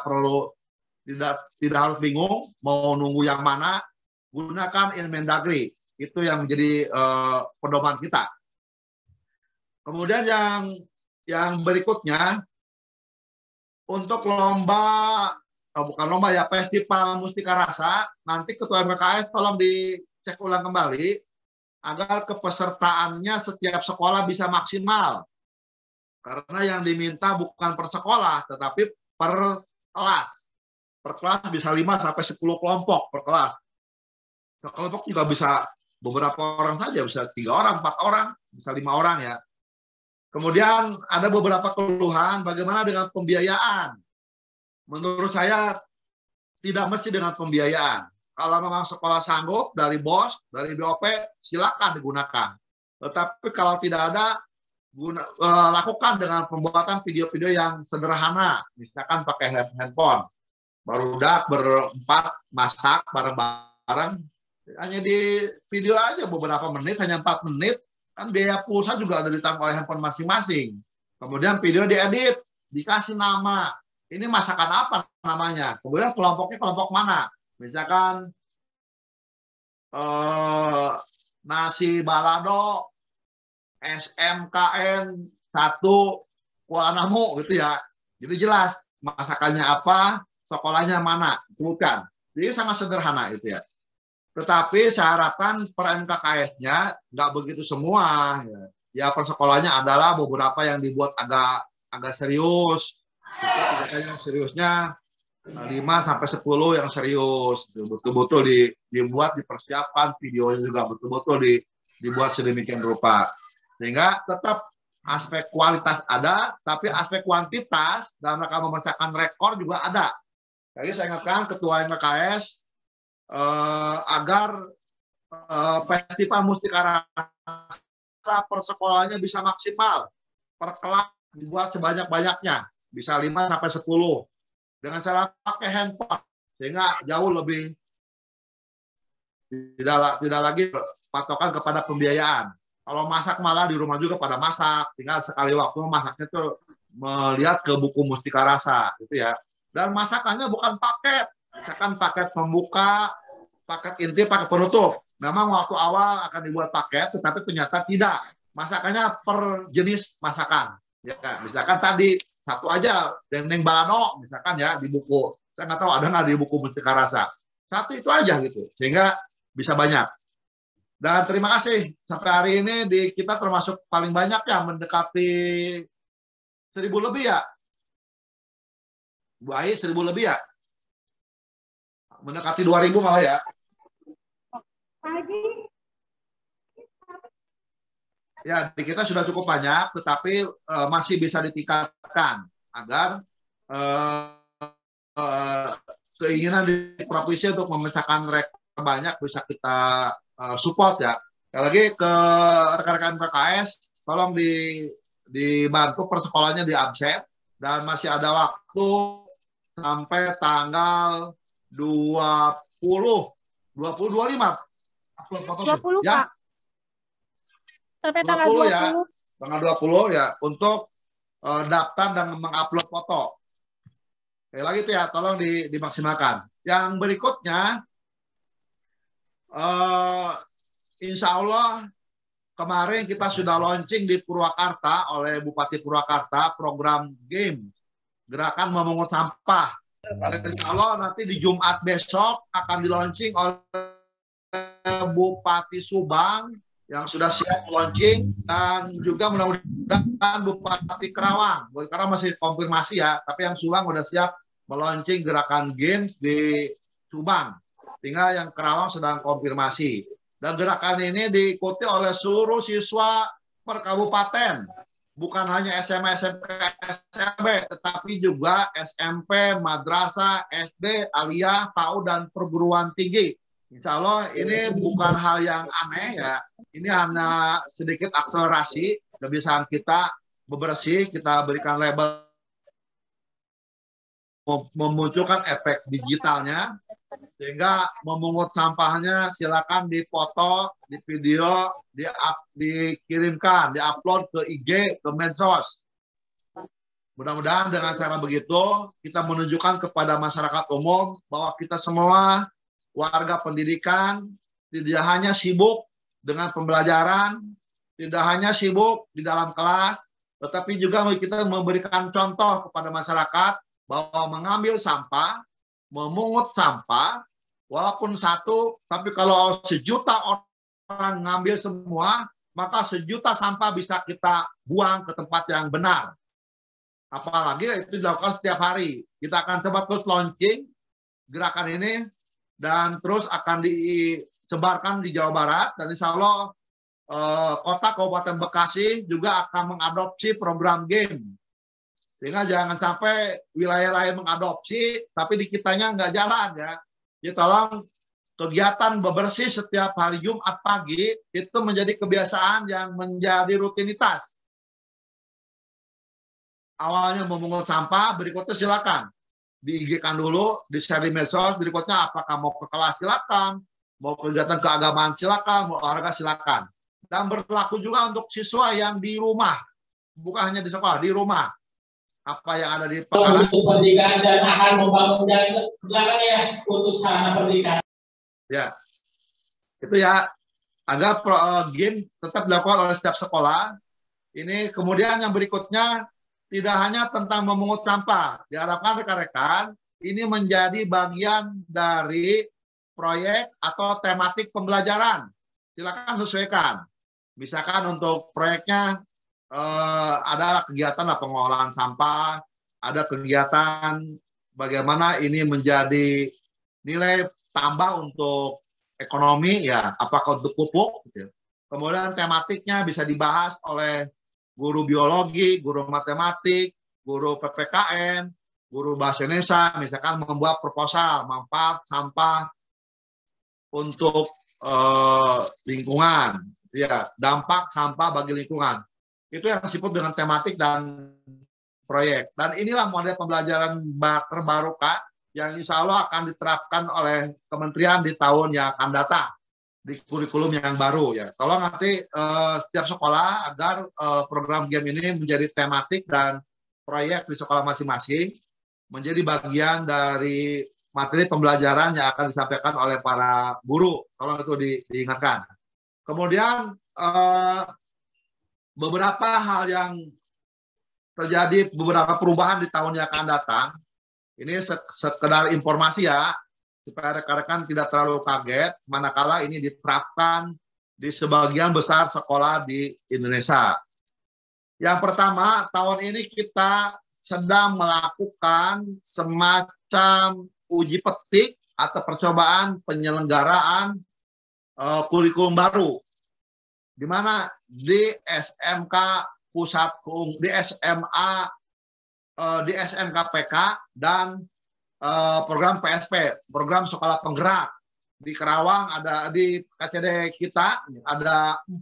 harus bingung mau nunggu yang mana, gunakan Inmendagri. Itu yang menjadi pedoman kita. Kemudian yang berikutnya untuk Festival Mustika Rasa, nanti Ketua MKKS tolong dicek ulang kembali agar kepesertaannya setiap sekolah bisa maksimal. Karena yang diminta bukan per sekolah, tetapi per kelas. Per kelas bisa 5 sampai 10 kelompok per kelas. Sekelompok juga bisa beberapa orang saja, bisa 3 orang, 4 orang, bisa 5 orang ya. Kemudian ada beberapa keluhan bagaimana dengan pembiayaan. Menurut saya tidak mesti dengan pembiayaan. Kalau memang sekolah sanggup dari BOS, dari BOP, silakan digunakan. Tetapi kalau tidak ada, lakukan dengan pembuatan video-video yang sederhana, misalkan pakai handphone. Barudak berempat masak bareng-bareng, hanya di video aja beberapa menit, hanya 4 menit, kan biaya pulsa juga ada ditanggung oleh handphone masing-masing. Kemudian video diedit, dikasih nama, ini masakan apa namanya, kemudian kelompoknya kelompok mana, misalkan nasi balado SMKN 1 Kuala Namu gitu ya. Jadi jelas masakannya apa, sekolahnya mana, sebutkan. Jadi sangat sederhana itu ya. Tetapi saya harapkan per MKKS-nya nggak begitu semua. Ya per sekolahnya adalah beberapa yang dibuat agak serius. Biasanya seriusnya 5 sampai 10 yang serius. Betul-betul dibuat, dipersiapkan, videonya juga betul-betul dibuat sedemikian rupa. Sehingga tetap aspek kualitas ada, tapi aspek kuantitas dalam rangka memecahkan rekor juga ada. Jadi saya ingatkan Ketua MKKS agar Festival Mustika Rasa per sekolahnya bisa maksimal, per kelas dibuat sebanyak-banyaknya, bisa 5 sampai 10 dengan cara pakai handphone, sehingga jauh lebih tidak lagi patokan kepada pembiayaan. Kalau masak malah di rumah juga pada masak, tinggal sekali waktu masaknya tuh melihat ke buku Mustika Rasa gitu ya. Dan masakannya bukan paket, misalkan paket pembuka, paket inti, paket penutup. Memang waktu awal akan dibuat paket, tetapi ternyata tidak. Masakannya per jenis masakan. Ya, misalkan tadi satu aja, dendeng balado, misalkan ya di buku. Saya nggak tahu ada nggak di buku Mustika Rasa. Satu itu aja gitu, sehingga bisa banyak. Dan terima kasih sampai hari ini kita termasuk paling banyak ya, mendekati 1.000 lebih ya. Bu Ai 1.000 lebih ya. Mendekati 2.000 malah ya. Ya, di kita sudah cukup banyak, tetapi masih bisa ditingkatkan agar keinginan di provinsi untuk memecahkan rekor banyak bisa kita support ya. Sekali lagi ke rekan-rekan PKS, tolong dibantu per sekolahnya di absen dan masih ada waktu sampai tanggal 25 ya. Pak. Sampai tanggal 20 20 ya. Tanggal 20 ya untuk daftar dan mengupload foto. Sekali lagi itu ya, tolong dimaksimalkan. Yang berikutnya insya Allah kemarin kita sudah launching di Purwakarta oleh Bupati Purwakarta program game gerakan memungut sampah. Insya Allah nanti di Jumat besok akan di launching oleh Bupati Subang yang sudah siap launching, dan juga mudah-mudahan Bupati Kerawang. Karena masih konfirmasi ya, tapi yang Subang sudah siap melaunching gerakan games di Subang. Tinggal yang Kerawang sedang konfirmasi. Dan gerakan ini diikuti oleh seluruh siswa per kabupaten. bukan hanya SMA, SMK, SLB, tetapi juga SMP, madrasah, SD, aliyah, PAUD, dan perguruan tinggi. Insya Allah ini bukan hal yang aneh ya. Ini hanya sedikit akselerasi kebiasaan kita bebersih, kita berikan label, memunculkan efek digitalnya, sehingga memungut sampahnya silakan dipoto, di video, dikirimkan, diupload ke IG, ke medsos. Mudah-mudahan dengan cara begitu kita menunjukkan kepada masyarakat umum bahwa kita semua warga pendidikan tidak hanya sibuk dengan pembelajaran, tidak hanya sibuk di dalam kelas, tetapi juga kita memberikan contoh kepada masyarakat bahwa mengambil sampah, memungut sampah, walaupun satu, tapi kalau sejuta orang ngambil semua, maka sejuta sampah bisa kita buang ke tempat yang benar. Apalagi itu dilakukan setiap hari. Kita akan coba terus launching gerakan ini, dan terus akan disebarkan di Jawa Barat, dan insya Allah Kota Kabupaten Bekasi juga akan mengadopsi program game. Sehingga jangan sampai wilayah lain mengadopsi, tapi di kitanya nggak jalan ya. Jadi tolong kegiatan bebersih setiap hari Jumat pagi itu menjadi kebiasaan yang menjadi rutinitas. Awalnya memungut sampah, berikutnya silakan di IG-kan dulu, di share di medsos, berikutnya apakah mau ke kelas silakan, mau kegiatan keagamaan silakan, mau olahraga silakan. Dan berlaku juga untuk siswa yang di rumah, bukan hanya di sekolah, di rumah. Apa yang ada di Pekalongan. Untuk pendidikan dan akan membangun jalan belakang ya untuk sarana pendidikan. Ya, itu ya agar game tetap dilakukan oleh setiap sekolah. Ini kemudian yang berikutnya tidak hanya tentang memungut sampah. Diharapkan rekan-rekan ini menjadi bagian dari proyek atau tematik pembelajaran. Silakan sesuaikan. Misalkan untuk proyeknya ada kegiatan pengolahan sampah, ada kegiatan bagaimana ini menjadi nilai tambah untuk ekonomi ya, apakah untuk pupuk gitu. Kemudian tematiknya bisa dibahas oleh guru biologi, guru matematik, guru PPKN, guru bahasa Indonesia, misalkan membuat proposal manfaat sampah untuk lingkungan, ya, dampak sampah bagi lingkungan. Itu yang disebut dengan tematik dan proyek. Dan inilah model pembelajaran terbarukan yang insya Allah akan diterapkan oleh kementerian di tahun yang akan datang di kurikulum yang baru ya. Tolong nanti setiap sekolah agar program game ini menjadi tematik dan proyek di sekolah masing-masing menjadi bagian dari materi pembelajaran yang akan disampaikan oleh para guru. Tolong itu diingatkan. Kemudian beberapa hal yang terjadi, beberapa perubahan di tahun yang akan datang, ini sekedar informasi ya, supaya rekan-rekan tidak terlalu kaget, manakala ini diterapkan di sebagian besar sekolah di Indonesia. Yang pertama, tahun ini kita sedang melakukan semacam uji petik atau percobaan penyelenggaraan kurikulum baru, di mana di SMK Pusat di SMA, di SMK PK dan program PSP, program sekolah penggerak. Di Kerawang ada, di KCD kita ada 4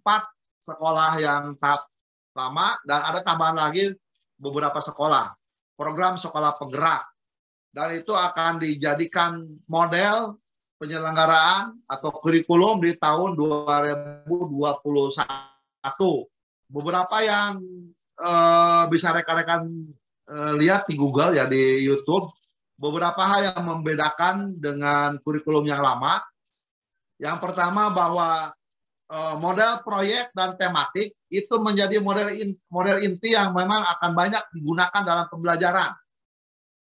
sekolah yang tahap lama dan ada tambahan lagi beberapa sekolah program sekolah penggerak, dan itu akan dijadikan model penyelenggaraan atau kurikulum di tahun 2021. Beberapa yang bisa rekan-rekan lihat di Google ya, di YouTube, beberapa hal yang membedakan dengan kurikulum yang lama. Yang pertama bahwa model proyek dan tematik itu menjadi model inti yang memang akan banyak digunakan dalam pembelajaran.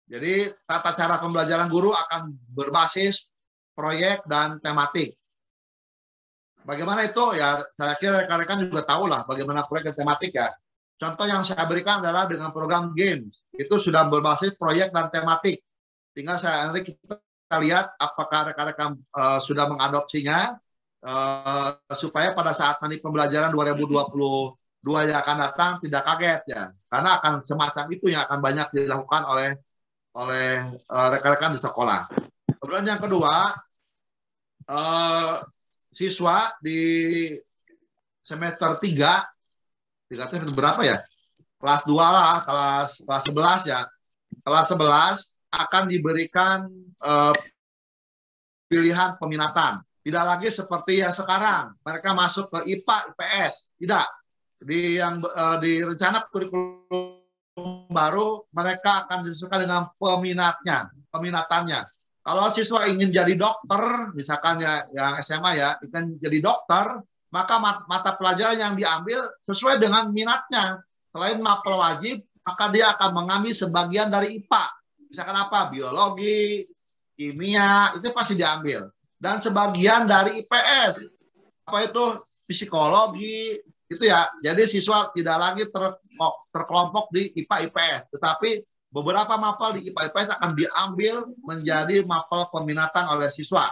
Jadi tata cara pembelajaran guru akan berbasis proyek dan tematik. Bagaimana itu ya, saya kira rekan-rekan juga tahu lah bagaimana proyek dan tematik ya. Contoh yang saya berikan adalah dengan program game, itu sudah berbasis proyek dan tematik. Tinggal nanti kita lihat apakah rekan-rekan sudah mengadopsinya, supaya pada saat nanti pembelajaran 2022 dua yang akan datang tidak kaget ya, karena akan semacam itu yang akan banyak dilakukan oleh rekan-rekan di sekolah. Kemudian yang kedua, siswa di semester 3 itu berapa ya? Kelas 2 lah, kelas 11 ya. Kelas 11 akan diberikan pilihan peminatan. Tidak lagi seperti yang sekarang, mereka masuk ke IPA, IPS. Tidak. Di rencana kurikulum baru, mereka akan disesuaikan dengan peminatannya. Kalau siswa ingin jadi dokter, misalkan ya yang SMA ya, ingin jadi dokter, maka mata pelajaran yang diambil sesuai dengan minatnya. Selain mapel wajib, maka dia akan mengambil sebagian dari IPA. Misalkan apa? Biologi, kimia, itu pasti diambil. Dan sebagian dari IPS. Apa itu? Psikologi, itu ya. Jadi siswa tidak lagi terkelompok di IPA, IPS. Tetapi beberapa mapel di IPA, IPS akan diambil menjadi mapel peminatan oleh siswa.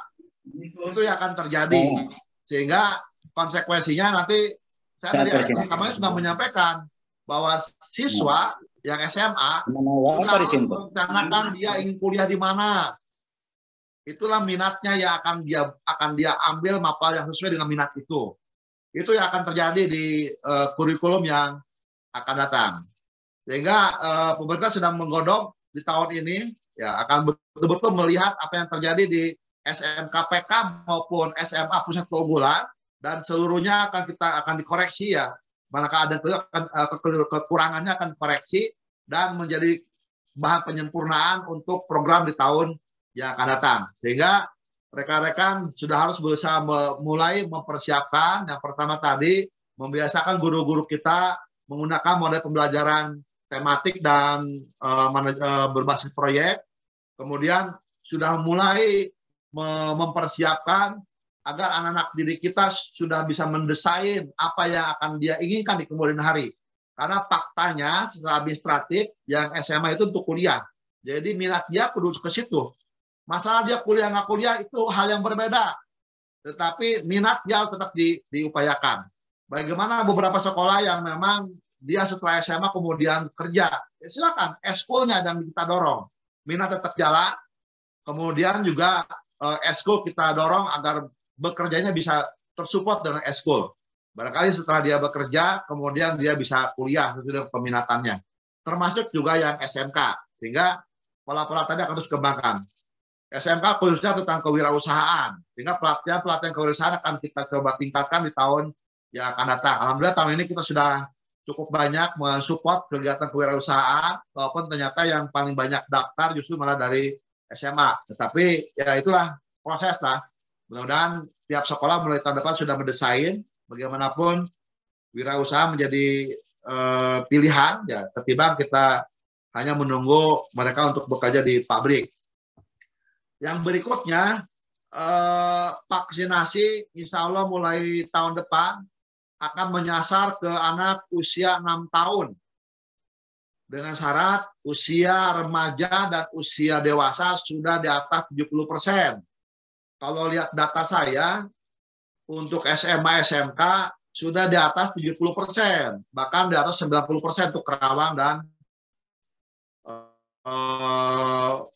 Itu yang akan terjadi. Sehingga konsekuensinya nanti, saya dari kemarin sudah menyampaikan, bahwa siswa yang SMA harus merencanakan dia ingin kuliah di mana. Itulah minatnya yang akan dia ambil mapel yang sesuai dengan minat itu. Itu yang akan terjadi di kurikulum yang akan datang. Sehingga pemerintah sedang menggodok di tahun ini ya akan betul-betul melihat apa yang terjadi di SMKPK maupun SMA pusat keunggulan, dan seluruhnya akan dikoreksi ya. Manakala ada kekurangannya akan koreksi dan menjadi bahan penyempurnaan untuk program di tahun yang akan datang. Sehingga rekan-rekan sudah harus berusaha mulai mempersiapkan. Yang pertama tadi, membiasakan guru-guru kita menggunakan model pembelajaran tematik dan berbasis proyek. Kemudian sudah mulai mempersiapkan agar anak-anak didik kita sudah bisa mendesain apa yang akan dia inginkan di kemudian hari. Karena faktanya secara administratif yang SMA itu untuk kuliah. Jadi minat dia kudu ke situ. Masalah dia kuliah nggak kuliah itu hal yang berbeda. Tetapi minat dia tetap diupayakan. Bagaimana beberapa sekolah yang memang dia setelah SMA kemudian kerja. Ya silakan, eskulnya dan kita dorong. Minat tetap jalan. Kemudian juga eskul kita dorong agar bekerjanya bisa tersupport dengan eskul. Barangkali setelah dia bekerja, kemudian dia bisa kuliah sesuai dengan peminatannya. Termasuk juga yang SMK. Sehingga pola-pola tadi akan terus kembangkan. SMK khususnya tentang kewirausahaan. Sehingga pelatihan kewirausahaan akan kita coba tingkatkan di tahun yang akan datang. Alhamdulillah tahun ini kita sudah cukup banyak mensupport kegiatan kewirausahaan, walaupun ternyata yang paling banyak daftar justru malah dari SMA. Tetapi ya itulah proses lah. Mudah-mudahan tiap sekolah mulai tahun depan sudah mendesain bagaimanapun wirausaha menjadi pilihan ya, ketimbang kita hanya menunggu mereka untuk bekerja di pabrik. Yang berikutnya vaksinasi insya Allah mulai tahun depan akan menyasar ke anak usia 6 tahun dengan syarat usia remaja dan usia dewasa sudah di atas 70%. Kalau lihat data saya, untuk SMA, SMK sudah di atas 70%, bahkan di atas 90% untuk Kerawang dan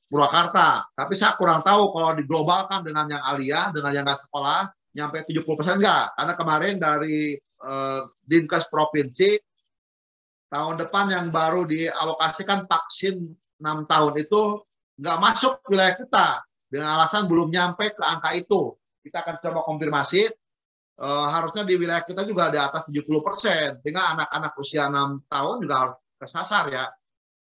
Purwakarta. Tapi saya kurang tahu kalau diglobalkan dengan yang aliyah, dengan yang nggak sekolah, nyampe 70% enggak. Karena kemarin dari Dinkes Provinsi, tahun depan yang baru dialokasikan vaksin 6 tahun itu nggak masuk wilayah kita. Dengan alasan belum nyampe ke angka itu. Kita akan coba konfirmasi, harusnya di wilayah kita juga di atas 70%. Sehingga anak-anak usia 6 tahun juga harus kesasar ya.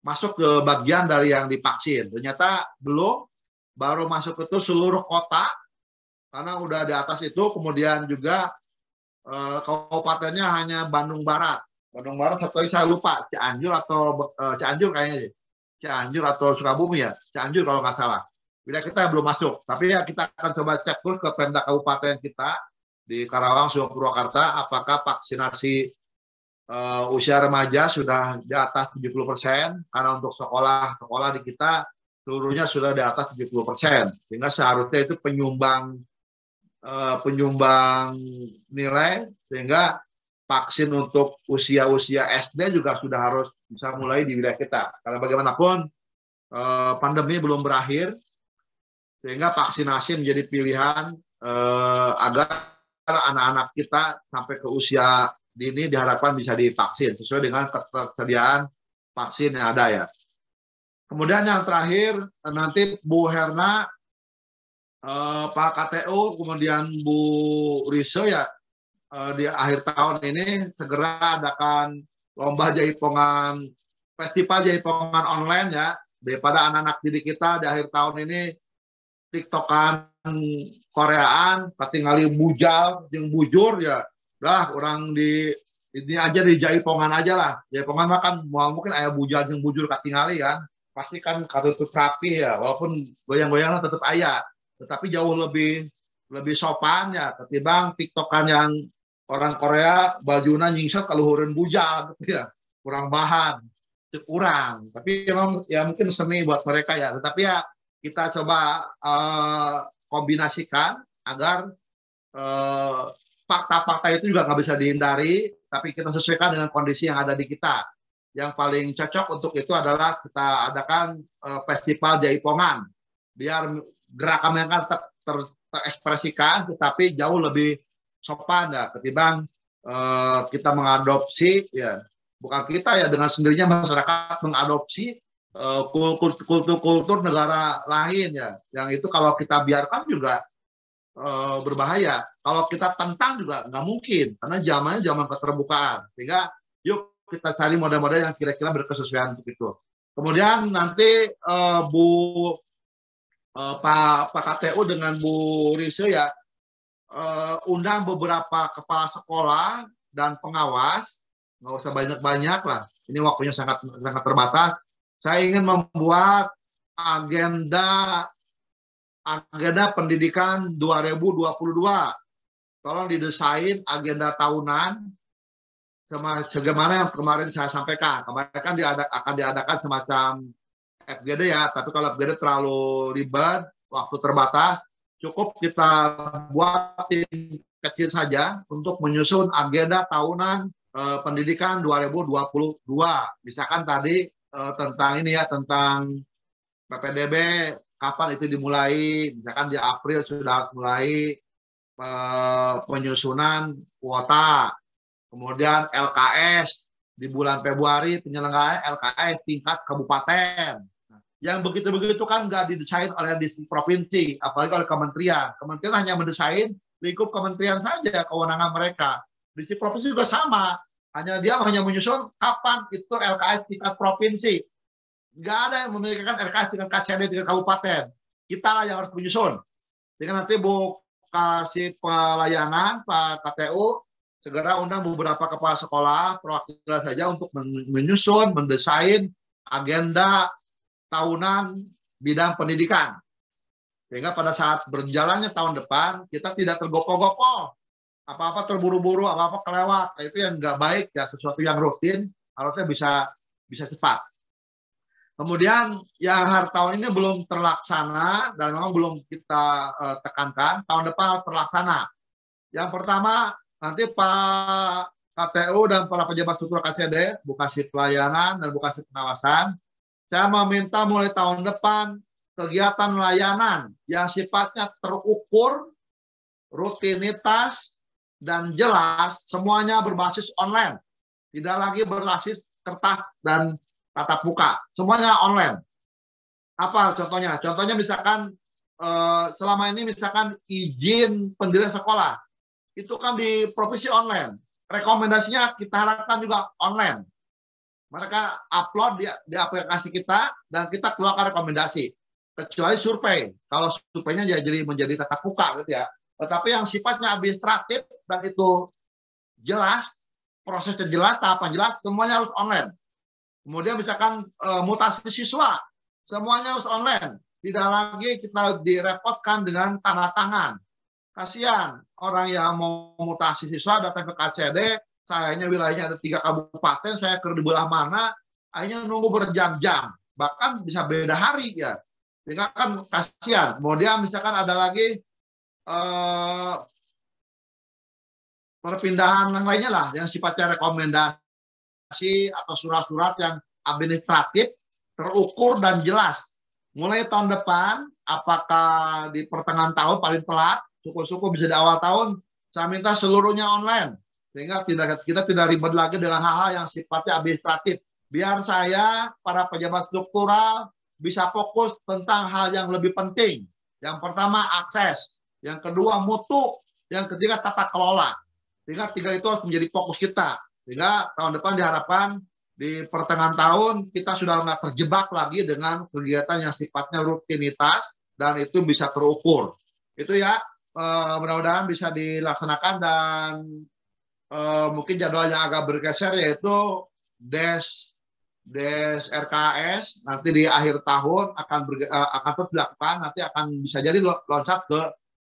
Masuk ke bagian dari yang divaksin. Ternyata belum, baru masuk itu seluruh kota. Karena udah di atas itu, kemudian juga kabupatennya hanya Bandung Barat. Bandung Barat satu lagi saya lupa, Cianjur atau Cianjur kayaknya. Cianjur atau Sukabumi ya. Cianjur kalau nggak salah. Wilayah kita belum masuk, tapi ya kita akan coba cek terus ke Pemda Kabupaten kita di Karawang, Subang, Purwakarta, apakah vaksinasi usia remaja sudah di atas 70%, karena untuk sekolah di kita seluruhnya sudah di atas 70%, sehingga seharusnya itu penyumbang nilai, sehingga vaksin untuk usia-usia SD juga sudah harus bisa mulai di wilayah kita. Karena bagaimanapun pandemi belum berakhir, sehingga vaksinasi menjadi pilihan agar anak-anak kita sampai ke usia dini diharapkan bisa divaksin sesuai dengan ketersediaan vaksin yang ada ya. Kemudian yang terakhir nanti Bu Herna, Pak KTU, kemudian Bu Riso ya di akhir tahun ini segera adakan lomba jaipongan, festival jaipongan online ya, daripada anak-anak didik kita di akhir tahun ini tiktokan Koreaan, katingali bujal, yang bujur ya, dah orang di ini aja di jaipongan aja lah. Jaipongan mah kan mungkin ayah bujal yang bujur katingali kan, pasti kan katutup rapi ya, walaupun goyang-goyang tetap ayah, tetapi jauh lebih sopan ya ketimbang tiktokan yang orang Korea bajunya nyingsot kaluhureun bujal gitu ya, kurang bahan, kurang. Tapi emang ya mungkin seni buat mereka ya, tetapi ya kita coba kombinasikan agar fakta-fakta itu juga nggak bisa dihindari, tapi kita sesuaikan dengan kondisi yang ada di kita. Yang paling cocok untuk itu adalah kita adakan festival jaipongan, biar gerakan mereka terekspresikan, tetapi jauh lebih sopan ya ketimbang kita mengadopsi ya, bukan kita ya, dengan sendirinya masyarakat mengadopsi kultur negara lain ya, yang itu kalau kita biarkan juga berbahaya. Kalau kita tentang juga nggak mungkin, karena zamannya zaman keterbukaan. Sehingga yuk kita cari model-model yang kira-kira berkesesuaian untuk itu. Kemudian nanti Pak KTU dengan Bu Rise ya undang beberapa kepala sekolah dan pengawas, nggak usah banyak-banyak lah. Ini waktunya sangat terbatas. Saya ingin membuat agenda pendidikan 2022. Tolong didesain agenda tahunan sebagaimana yang kemarin saya sampaikan. Kemarin kan akan diadakan semacam FGD ya, tapi kalau FGD terlalu ribet, waktu terbatas, cukup kita buat tim kecil saja untuk menyusun agenda tahunan pendidikan 2022. Misalkan tadi tentang ini ya, tentang PPDB, kapan itu dimulai, misalkan di April sudah mulai penyusunan kuota, kemudian LKS di bulan Februari penyelenggaraan LKS tingkat kabupaten. Yang begitu-begitu kan nggak didesain oleh provinsi, apalagi oleh kementerian. Kementerian hanya mendesain lingkup kementerian saja kewenangan mereka. Di provinsi juga sama, dia hanya menyusun kapan itu LKS tingkat provinsi. Nggak ada yang memiliki LKS tingkat KCD tingkat kabupaten. Kita lah yang harus menyusun. Sehingga nanti Bu kasih pelayanan Pak KTU segera undang beberapa kepala sekolah perwakilan saja untuk menyusun, mendesain agenda tahunan bidang pendidikan. Sehingga pada saat berjalannya tahun depan kita tidak tergopoh-gopoh, apa-apa terburu-buru, apa-apa kelewat. Nah, itu yang nggak baik ya, sesuatu yang rutin harusnya bisa cepat. Kemudian yang hari tahun ini belum terlaksana dan memang belum kita tekankan, tahun depan harus terlaksana. Yang pertama, nanti Pak KTU dan para pejabat struktur KCD, Bu Kasih Pelayanan dan Bu Kasih Pengawasan, saya meminta mulai tahun depan kegiatan layanan yang sifatnya terukur, rutinitas, dan jelas, semuanya berbasis online. Tidak lagi berbasis kertas dan tatap muka, semuanya online. Apa contohnya? Contohnya misalkan selama ini misalkan izin pendirian sekolah, itu kan di provinsi online. Rekomendasinya kita harapkan juga online. Mereka upload di aplikasi kita dan kita keluarkan rekomendasi. Kecuali survei. Kalau surveinya jadi menjadi tatap muka gitu ya. Tetapi yang sifatnya administratif dan itu jelas, prosesnya jelas, tahapan jelas, semuanya harus online. Kemudian misalkan mutasi siswa, semuanya harus online. Tidak lagi kita direpotkan dengan tanda tangan. Kasihan orang yang mau mutasi siswa datang ke KCD, sayanya wilayahnya ada 3 kabupaten, saya ke di belah mana, akhirnya nunggu berjam-jam, bahkan bisa beda hari ya. Sehingga kan kasihan. Kemudian misalkan ada lagi perpindahan yang lainnya lah, yang sifatnya rekomendasi atau surat-surat yang administratif, terukur dan jelas. Mulai tahun depan, apakah di pertengahan tahun paling telat, syukur-syukur bisa di awal tahun, saya minta seluruhnya online. Sehingga kita tidak ribet lagi dengan hal-hal yang sifatnya administratif. Biar saya, para pejabat struktural, bisa fokus tentang hal yang lebih penting. Yang pertama, akses. Yang kedua, mutu. Yang ketiga, tata kelola. Sehingga tiga itu harus menjadi fokus kita. Sehingga tahun depan diharapkan di pertengahan tahun kita sudah nggak terjebak lagi dengan kegiatan yang sifatnya rutinitas dan itu bisa terukur. Itu ya, mudah-mudahan bisa dilaksanakan dan mungkin jadwalnya agak bergeser yaitu Des RKS nanti di akhir tahun akan terus dilakukan, nanti akan bisa jadi loncat ke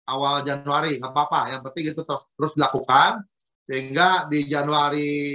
awal Januari, nggak apa-apa, yang penting itu terus dilakukan sehingga di Januari